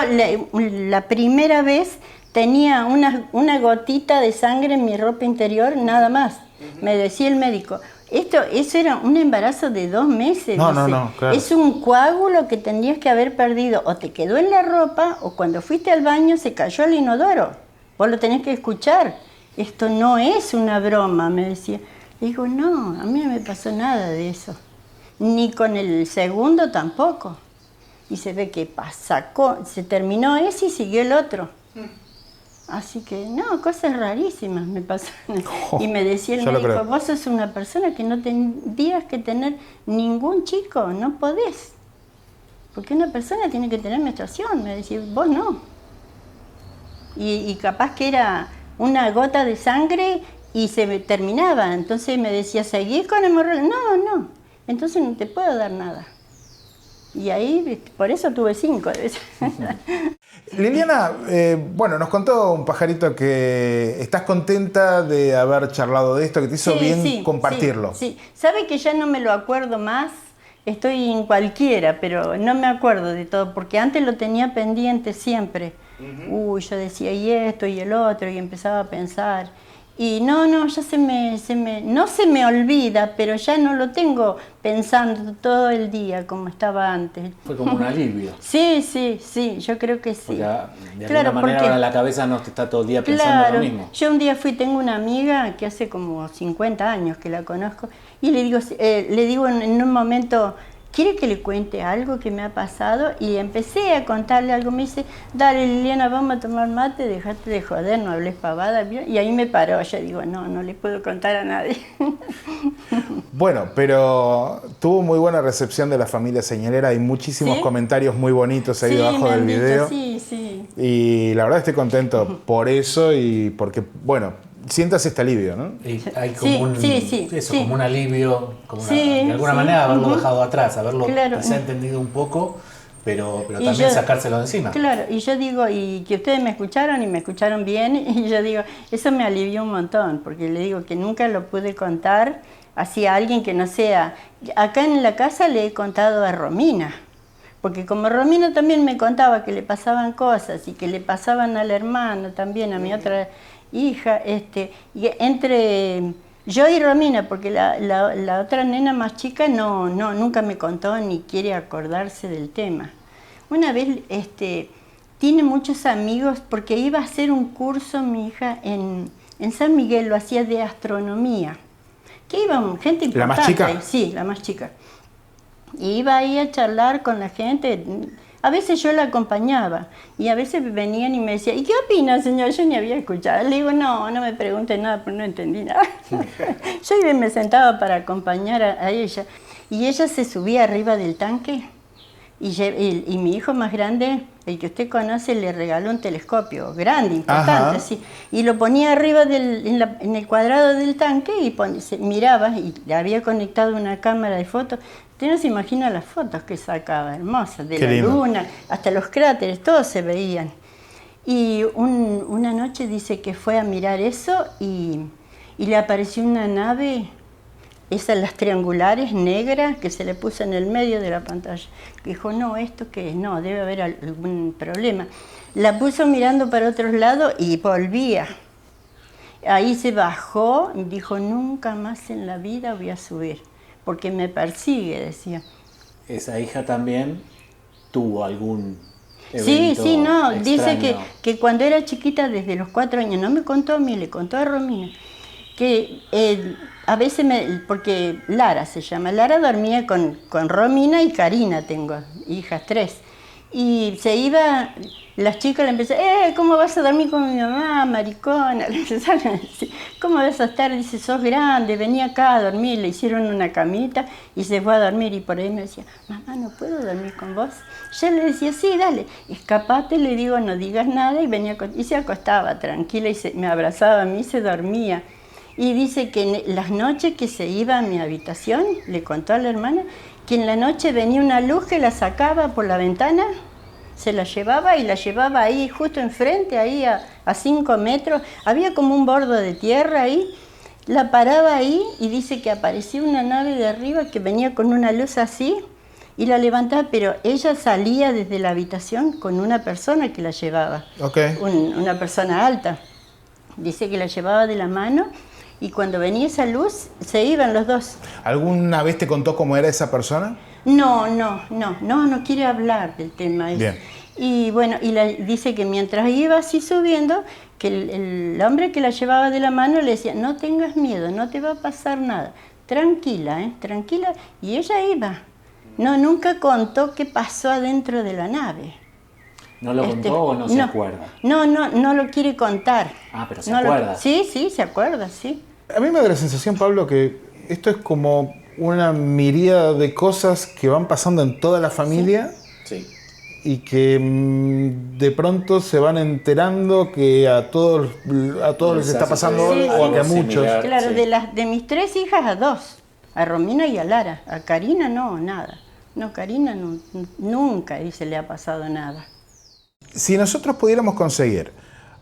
[SPEAKER 1] la primera vez tenía una gotita de sangre en mi ropa interior, nada más, me decía el médico. Eso era un embarazo de 2 meses.
[SPEAKER 2] No, claro.
[SPEAKER 1] Es un coágulo que tendrías que haber perdido. O te quedó en la ropa, o cuando fuiste al baño se cayó al inodoro. Vos lo tenés que escuchar. Esto no es una broma, me decía. Le digo, no, a mí no me pasó nada de eso. Ni con el segundo tampoco. Y se ve que se terminó ese y siguió el otro. Así que, no, cosas rarísimas me pasaron. Y me decía el médico, vos sos una persona que no tendrías que tener ningún chico, no podés. Porque una persona tiene que tener menstruación, me decía, vos no. Y capaz que era una gota de sangre y se me terminaba. Entonces me decía, ¿seguís con hemorroides? No, entonces no te puedo dar nada. Y ahí, por eso tuve 5.
[SPEAKER 2] Liliana, bueno, nos contó un pajarito que estás contenta de haber charlado de esto, que te hizo bien compartirlo.
[SPEAKER 1] Sí, sabe que ya no me lo acuerdo más, estoy en cualquiera, pero no me acuerdo de todo, porque antes lo tenía pendiente siempre. Yo decía y esto y el otro, y empezaba a pensar. Y no, ya no se me olvida, pero ya no lo tengo pensando todo el día como estaba antes.
[SPEAKER 4] Fue como un alivio.
[SPEAKER 1] Sí, yo creo que sí.
[SPEAKER 4] Porque de alguna manera ahora la cabeza no te está todo el día pensando lo mismo.
[SPEAKER 1] Yo un día tengo una amiga que hace como 50 años que la conozco, y le digo en un momento, ¿quiere que le cuente algo que me ha pasado? Y empecé a contarle algo. Me dice, dale Liliana, vamos a tomar mate, dejate de joder, no hables pavada. Y ahí me paró. Yo digo, no le puedo contar a nadie.
[SPEAKER 2] Bueno, pero tuvo muy buena recepción de la familia señalera. Hay muchísimos comentarios muy bonitos ahí debajo del video.
[SPEAKER 1] Sí.
[SPEAKER 2] Y la verdad estoy contento por eso y porque, bueno, sientas este alivio, ¿no?
[SPEAKER 4] Y hay como como un alivio, de alguna manera haberlo dejado atrás, haberlo entendido un poco, pero también sacárselo de encima.
[SPEAKER 1] Claro, y yo digo, y que ustedes me escucharon y me escucharon bien, y yo digo, eso me alivió un montón, porque le digo que nunca lo pude contar así a alguien que no sea. Acá en la casa le he contado a Romina, porque como Romina también me contaba que le pasaban cosas y que le pasaban al hermano también, a mi otra hija, y entre yo y Romina, porque la otra nena más chica nunca me contó ni quiere acordarse del tema. Una vez tiene muchos amigos, porque iba a hacer un curso mi hija en San Miguel, lo hacía de astronomía, que iba gente importante.
[SPEAKER 2] ¿La más chica?
[SPEAKER 1] Sí, la más chica. Y iba ahí a charlar con la gente. A veces yo la acompañaba y a veces venían y me decían, ¿y qué opina, señor? Yo ni había escuchado. Le digo, no me pregunte nada, porque no entendí nada. Yo me sentaba para acompañar a ella, y ella se subía arriba del tanque, y mi hijo más grande, el que usted conoce, le regaló un telescopio grande, importante, así, y lo ponía arriba en el cuadrado del tanque y miraba, y le había conectado una cámara de fotos. Usted no se imagina las fotos que sacaba, hermosas, de la luna, hasta los cráteres, todos se veían. Y una noche dice que fue a mirar eso y le apareció una nave, esas las triangulares negras, que se le puso en el medio de la pantalla. Dijo, no, ¿esto qué es? No, debe haber algún problema. La puso mirando para otros lados y volvía. Ahí se bajó y dijo, nunca más en la vida voy a subir, porque me persigue, decía.
[SPEAKER 4] ¿Esa hija también tuvo algún
[SPEAKER 1] Sí, sí, no,
[SPEAKER 4] extraño.
[SPEAKER 1] dice que cuando era chiquita, desde los 4 años, no me contó a mí, le contó a Romina, que a veces, porque Lara se llama, Lara dormía con Romina y Karina, tengo hijas 3, y se iba, las chicas le empezaron, ¿cómo vas a dormir con mi mamá, maricona? Le empezaron a decir, ¿cómo vas a estar? Dice, sos grande, vení acá a dormir, le hicieron una camita y se fue a dormir, y por ahí me decía, mamá, ¿no puedo dormir con vos? Yo le decía, sí, dale, escapate, le digo, no digas nada, y se acostaba tranquila y me abrazaba a mí, se dormía. Y dice que en las noches que se iba a mi habitación, le contó a la hermana, que en la noche venía una luz que la sacaba por la ventana, se la llevaba y la llevaba ahí justo enfrente, ahí a 5 metros, había como un bordo de tierra ahí, la paraba ahí y dice que aparecía una nave de arriba que venía con una luz así y la levantaba, pero ella salía desde la habitación con una persona que la llevaba, una persona alta, dice que la llevaba de la mano. Y cuando venía esa luz, se iban los dos.
[SPEAKER 2] ¿Alguna vez te contó cómo era esa persona?
[SPEAKER 1] No quiere hablar del tema ese.
[SPEAKER 2] Bien.
[SPEAKER 1] Y bueno, dice que mientras iba así subiendo, que el hombre que la llevaba de la mano le decía, no tengas miedo, no te va a pasar nada, tranquila, tranquila. Y ella iba. No, nunca contó qué pasó adentro de la nave.
[SPEAKER 4] ¿No lo contó o no se acuerda?
[SPEAKER 1] No lo quiere contar.
[SPEAKER 4] Ah, pero se acuerda.
[SPEAKER 1] Sí, se acuerda, sí.
[SPEAKER 2] A mí me da la sensación, Pablo, que esto es como una miríada de cosas que van pasando en toda la familia.
[SPEAKER 4] Sí.
[SPEAKER 2] Y que de pronto se van enterando que a todos les está pasando o que a muchos.
[SPEAKER 1] Claro, de mis 3 hijas a 2, a Romina y a Lara. A Karina no, nada. No, Karina nunca dice le ha pasado nada.
[SPEAKER 2] Si nosotros pudiéramos conseguir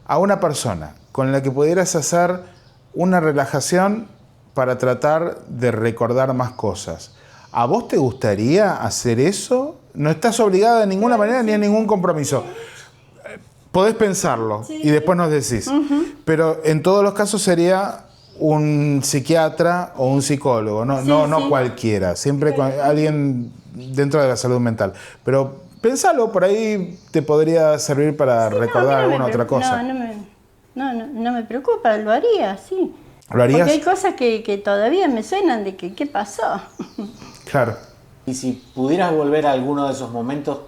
[SPEAKER 2] a una persona con la que pudieras hacer una relajación para tratar de recordar más cosas, ¿a vos te gustaría hacer eso? No estás obligada de ninguna manera ni a ningún compromiso. Podés pensarlo y después nos decís. Pero en todos los casos sería un psiquiatra o un psicólogo, no cualquiera, siempre con alguien dentro de la salud mental. Pero pensalo, por ahí te podría servir para recordar alguna otra cosa.
[SPEAKER 1] No me preocupa, lo haría, sí.
[SPEAKER 2] ¿Lo harías?
[SPEAKER 1] Porque hay cosas que todavía me suenan de que qué pasó.
[SPEAKER 2] Claro.
[SPEAKER 4] Y si pudieras volver a alguno de esos momentos,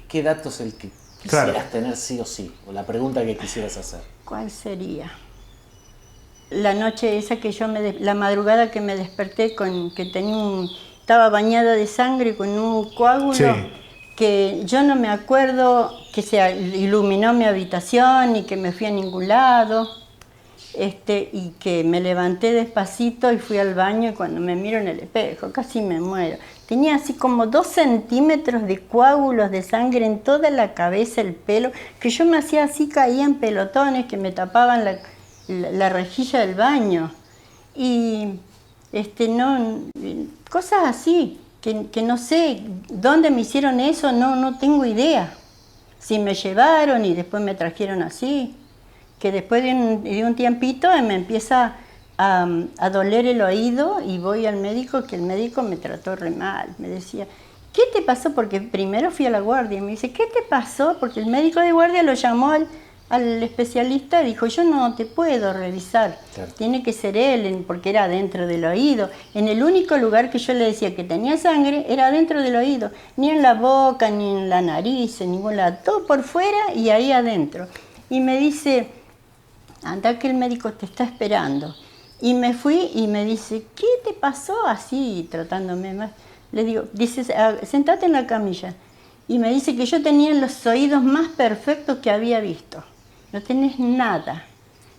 [SPEAKER 4] ¿qué dato es el que quisieras tener sí o sí? O la pregunta que quisieras hacer.
[SPEAKER 1] ¿Cuál sería? La noche esa que la madrugada que me desperté estaba bañada de sangre con un coágulo. Sí. Que yo no me acuerdo que se iluminó mi habitación ni que me fui a ningún lado, y que me levanté despacito y fui al baño y cuando me miro en el espejo casi me muero. Tenía así como 2 centímetros de coágulos de sangre en toda la cabeza, el pelo, que yo me hacía así, caía en pelotones que me tapaban la rejilla del baño. Y cosas así. Que no sé dónde me hicieron eso, no tengo idea. Si me llevaron y después me trajeron así, que después de un tiempito me empieza a doler el oído y voy al médico, que el médico me trató re mal. Me decía, ¿qué te pasó? Porque primero fui a la guardia y me dice, ¿qué te pasó? Porque el médico de guardia lo llamó al especialista y dijo, yo no te puedo revisar, claro. Tiene que ser él, porque era dentro del oído. En el único lugar que yo le decía que tenía sangre era dentro del oído, ni en la boca, ni en la nariz, en ningún lado, todo por fuera y ahí adentro. Y me dice, anda que el médico te está esperando. Y me fui y me dice, ¿qué te pasó? Así, tratándome más. Le digo, dice, sentate en la camilla. Y me dice que yo tenía los oídos más perfectos que había visto. No tenés nada.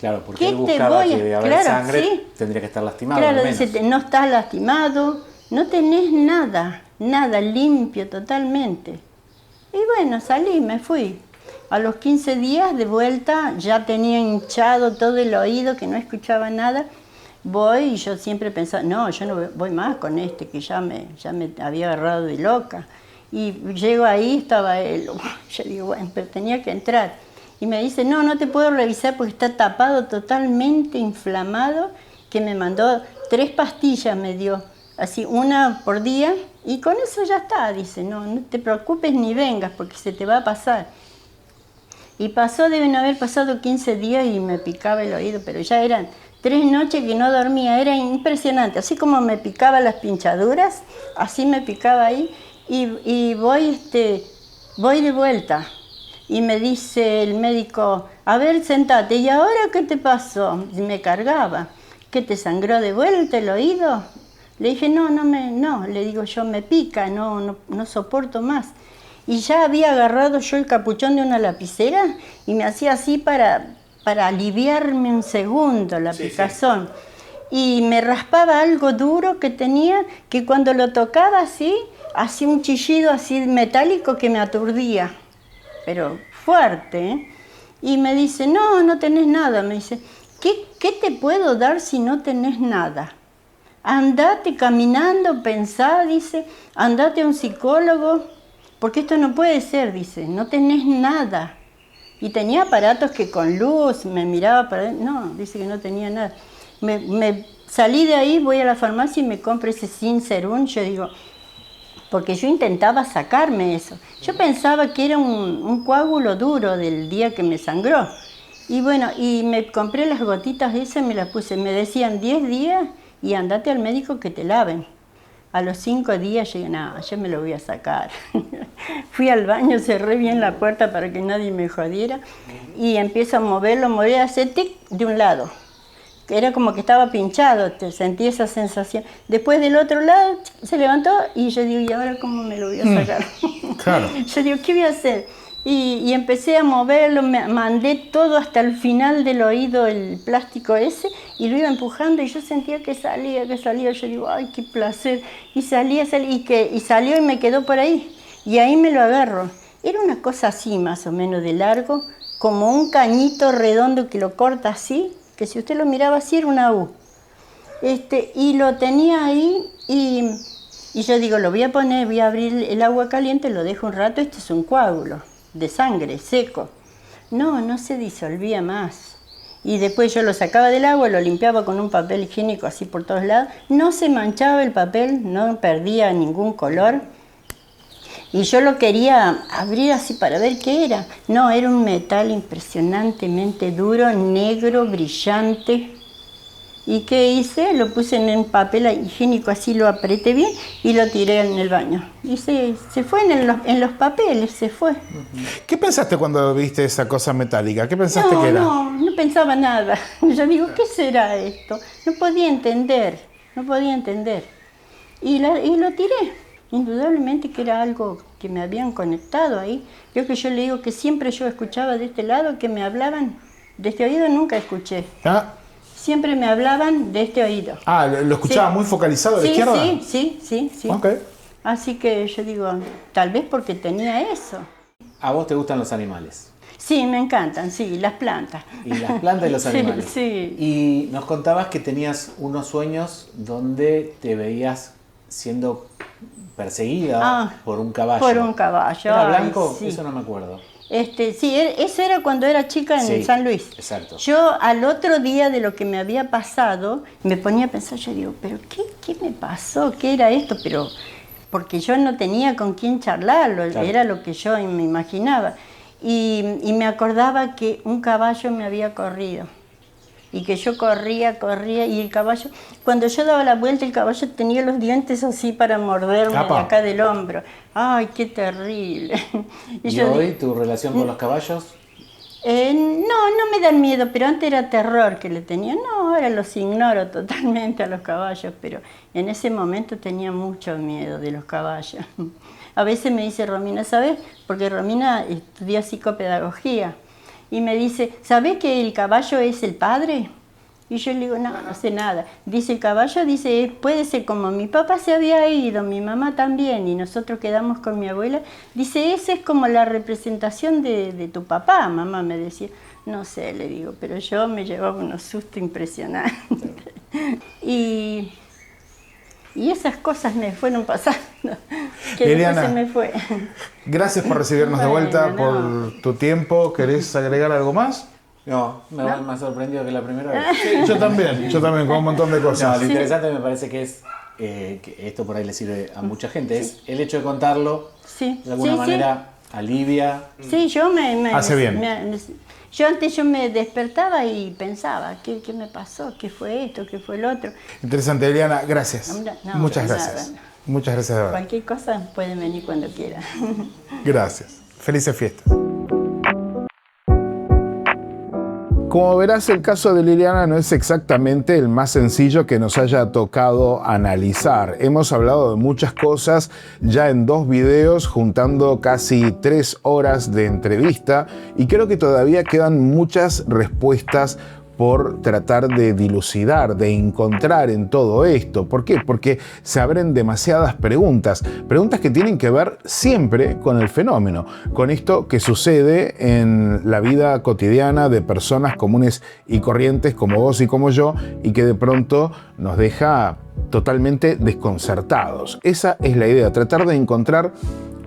[SPEAKER 4] Claro, porque él buscaba que de haber sangre, sí, tendría que estar lastimado.
[SPEAKER 1] Claro, dice, no estás lastimado, no tenés nada, limpio totalmente. Y bueno, salí, me fui. A los 15 días de vuelta ya tenía hinchado todo el oído, que no escuchaba nada. Voy y yo siempre pensaba, no, yo no voy más con que ya me había agarrado de loca. Y llego ahí, estaba él. Yo digo, bueno, pero tenía que entrar. Y me dice, no te puedo revisar porque está tapado, totalmente inflamado, que me mandó 3 pastillas, me dio, así, una por día, Y con eso ya está, dice, no te preocupes ni vengas porque se te va a pasar. Y deben haber pasado 15 días y me picaba el oído, pero ya eran 3 noches que no dormía, era impresionante. Así como me picaba las pinchaduras, así me picaba ahí. Y voy de vuelta. Y me dice el médico, a ver, sentate, ¿y ahora qué te pasó? Y me cargaba. ¿Qué te sangró de vuelta el oído? Le dije, no, le digo yo, me pica, no soporto más. Y ya había agarrado yo el capuchón de una lapicera y me hacía así para aliviarme un segundo la picazón. Y me raspaba algo duro que tenía, que cuando lo tocaba así, hacía un chillido así metálico que me aturdía, pero fuerte, ¿eh? Y me dice, no tenés nada. Me dice, ¿qué te puedo dar si no tenés nada? Andate caminando, pensá, dice, andate a un psicólogo, porque esto no puede ser, dice, no tenés nada. Y tenía aparatos que con luz me miraba para adentro. No, dice que no tenía nada. Me salí de ahí, voy a la farmacia y me compro ese Sinserum. Yo digo, porque yo intentaba sacarme eso. Yo pensaba que era un coágulo duro del día que me sangró. Y bueno, y me compré las gotitas esas, me las puse. Me decían 10 días y andate al médico que te laven. A los 5 días yo dije, no, yo me lo voy a sacar. Fui al baño, cerré bien la puerta para que nadie me jodiera y empiezo a moverlo, hacer tic de un lado. Era como que estaba pinchado, sentí esa sensación. Después del otro lado se levantó y yo digo, ¿y ahora cómo me lo voy a sacar?
[SPEAKER 2] Claro.
[SPEAKER 1] Yo digo, ¿qué voy a hacer? Y empecé a moverlo, mandé todo hasta el final del oído, el plástico ese, y lo iba empujando y yo sentía que salía. Yo digo, ay, qué placer. Y salía, y salió y me quedó por ahí. Y ahí me lo agarro. Era una cosa así, más o menos de largo, como un cañito redondo que lo corta así, que si usted lo miraba así era una U. Y lo tenía ahí y yo digo, lo voy a poner, voy a abrir el agua caliente, lo dejo un rato, este es un coágulo de sangre, seco. No se disolvía más. Y después yo lo sacaba del agua, lo limpiaba con un papel higiénico así por todos lados. No se manchaba el papel, no perdía ningún color. Y yo lo quería abrir así para ver qué era. No, era un metal impresionantemente duro, negro, brillante. ¿Y qué hice? Lo puse en un papel higiénico, así lo apreté bien y lo tiré en el baño. Y se fue en los papeles, se fue.
[SPEAKER 2] ¿Qué pensaste cuando viste esa cosa metálica? ¿Qué pensaste que era?
[SPEAKER 1] No pensaba nada. Yo digo, ¿qué será esto? No podía entender. Y lo tiré. Indudablemente que era algo que me habían conectado ahí. Yo le digo que siempre yo escuchaba de este lado que me hablaban. De este oído nunca escuché. Siempre me hablaban de este oído.
[SPEAKER 2] ¿Lo escuchaba muy focalizado de izquierda?
[SPEAKER 1] Sí.
[SPEAKER 2] Okay.
[SPEAKER 1] Así que yo digo, tal vez porque tenía eso.
[SPEAKER 4] ¿A vos te gustan los animales?
[SPEAKER 1] Sí, me encantan, sí, las plantas.
[SPEAKER 4] Y las plantas y los animales.
[SPEAKER 1] Sí.
[SPEAKER 4] Y nos contabas que tenías unos sueños donde te veías siendo perseguida por un caballo.
[SPEAKER 1] Por un caballo.
[SPEAKER 4] ¿Era blanco?
[SPEAKER 1] Sí.
[SPEAKER 4] Eso no me acuerdo.
[SPEAKER 1] Sí, eso era cuando era chica en San Luis.
[SPEAKER 4] Exacto.
[SPEAKER 1] Yo al otro día de lo que me había pasado, me ponía a pensar, yo digo, ¿pero qué me pasó? ¿Qué era esto? Pero porque yo no tenía con quién charlarlo, claro. Era lo que yo me imaginaba. Y me acordaba que un caballo me había corrido. Y que yo corría, y el caballo, cuando yo daba la vuelta, el caballo tenía los dientes así para morderme de acá del hombro. ¡Ay, qué terrible!
[SPEAKER 4] ¿Y hoy tu relación con los caballos?
[SPEAKER 1] No me dan miedo, pero antes era terror que le tenía. No, ahora los ignoro totalmente a los caballos, pero en ese momento tenía mucho miedo de los caballos. A veces me dice Romina, ¿sabes? Porque Romina estudia psicopedagogía. Y me dice, ¿sabés que el caballo es el padre? Y yo le digo, no sé nada. Dice, el caballo, dice, puede ser como mi papá se había ido, mi mamá también, y nosotros quedamos con mi abuela. Dice, esa es como la representación de tu papá, mamá me decía. No sé, le digo, pero yo me llevaba unos sustos impresionantes. Y esas cosas me fueron pasando, que
[SPEAKER 2] Liliana,
[SPEAKER 1] después se me fue.
[SPEAKER 2] Gracias por recibirnos de vuelta, por tu tiempo. ¿Querés agregar algo más?
[SPEAKER 4] No, me ha sorprendido que la primera vez.
[SPEAKER 2] Sí, yo también, con un montón de cosas.
[SPEAKER 4] No, lo interesante me parece que es que esto por ahí le sirve a mucha gente, es el hecho de contarlo, de alguna manera alivia.
[SPEAKER 1] Sí, yo
[SPEAKER 2] hace bien.
[SPEAKER 1] Yo antes me despertaba y pensaba, ¿qué me pasó? ¿Qué fue esto? ¿Qué fue el otro?
[SPEAKER 2] Interesante, Liliana, gracias.
[SPEAKER 1] No,
[SPEAKER 2] muchas gracias.
[SPEAKER 1] Nada.
[SPEAKER 2] Muchas gracias de verdad.
[SPEAKER 1] Cualquier cosa pueden venir cuando quieran.
[SPEAKER 2] Gracias. Felices fiestas. Como verás, el caso de Liliana no es exactamente el más sencillo que nos haya tocado analizar. Hemos hablado de muchas cosas ya en 2 videos, juntando casi 3 horas de entrevista, y creo que todavía quedan muchas respuestas por tratar de dilucidar, de encontrar en todo esto. ¿Por qué? Porque se abren demasiadas preguntas que tienen que ver siempre con el fenómeno, con esto que sucede en la vida cotidiana de personas comunes y corrientes como vos y como yo, y que de pronto nos deja totalmente desconcertados. Esa es la idea, tratar de encontrar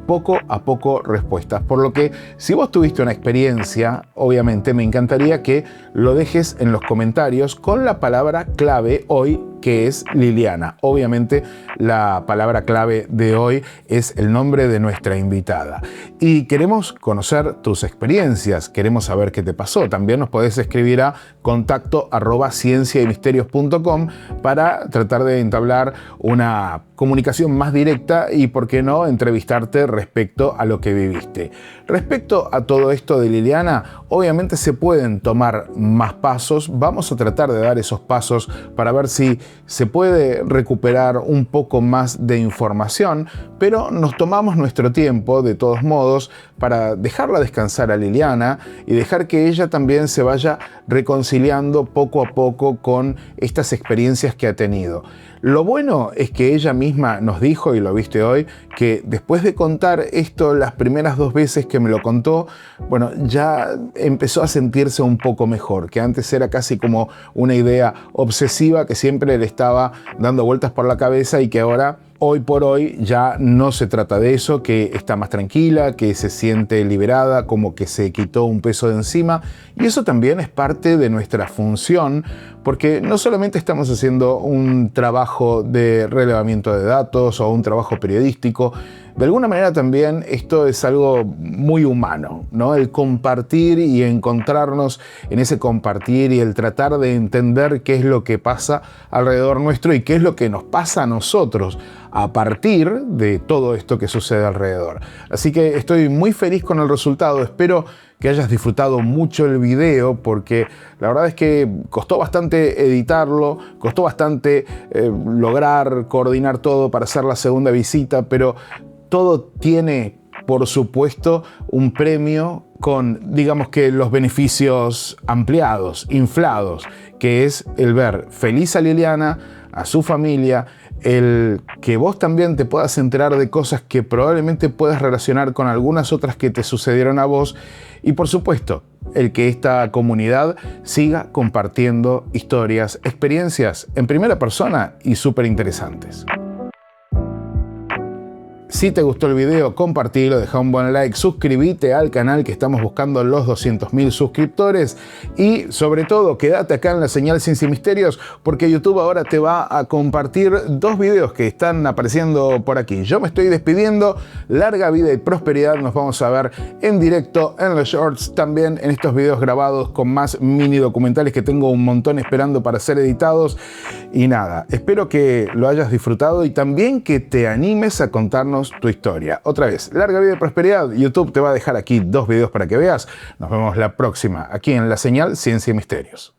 [SPEAKER 2] poco a poco respuestas. Por lo que, si vos tuviste una experiencia, obviamente me encantaría que lo dejes en los comentarios con la palabra clave hoy, que es Liliana. Obviamente la palabra clave de hoy es el nombre de nuestra invitada. Y queremos conocer tus experiencias, queremos saber qué te pasó. También nos podés escribir a contacto@cienciaymisterios.com para tratar de entablar una comunicación más directa y, por qué no, entrevistarte respecto a lo que viviste. Respecto a todo esto de Liliana, obviamente se pueden tomar más pasos. Vamos a tratar de dar esos pasos para ver si se puede recuperar un poco más de información, pero nos tomamos nuestro tiempo, de todos modos, para dejarla descansar a Liliana y dejar que ella también se vaya reconciliando poco a poco con estas experiencias que ha tenido. Lo bueno es que ella misma nos dijo, y lo viste hoy, que después de contar esto las primeras 2 veces que me lo contó, bueno, ya empezó a sentirse un poco mejor, que antes era casi como una idea obsesiva que siempre le estaba dando vueltas por la cabeza y que ahora, hoy por hoy, ya no se trata de eso, que está más tranquila, que se siente liberada, como que se quitó un peso de encima. Y eso también es parte de nuestra función, porque no solamente estamos haciendo un trabajo de relevamiento de datos o un trabajo periodístico, de alguna manera también esto es algo muy humano, ¿no? El compartir y encontrarnos en ese compartir y el tratar de entender qué es lo que pasa alrededor nuestro y qué es lo que nos pasa a nosotros a partir de todo esto que sucede alrededor. Así que estoy muy feliz con el resultado. Espero que hayas disfrutado mucho el video, porque la verdad es que costó bastante editarlo, costó bastante lograr coordinar todo para hacer la segunda visita, pero todo tiene, por supuesto, un premio con, digamos que, los beneficios ampliados, inflados, que es el ver feliz a Liliana, a su familia, el que vos también te puedas enterar de cosas que probablemente puedas relacionar con algunas otras que te sucedieron a vos, y por supuesto, el que esta comunidad siga compartiendo historias, experiencias en primera persona y súper interesantes. Si te gustó el video, compartilo, deja un buen like, suscríbete al canal, que estamos buscando los 200.000 suscriptores, y sobre todo quédate acá en la señal Ciencia y Misterios, porque YouTube ahora te va a compartir 2 videos que están apareciendo por aquí. Yo me estoy despidiendo, larga vida y prosperidad, nos vamos a ver en directo en los shorts, también en estos videos grabados con más mini documentales que tengo un montón esperando para ser editados. Y nada, espero que lo hayas disfrutado y también que te animes a contarnos tu historia. Otra vez, larga vida y prosperidad. YouTube te va a dejar aquí 2 videos para que veas. Nos vemos la próxima, aquí en la señal Ciencia y Misterios.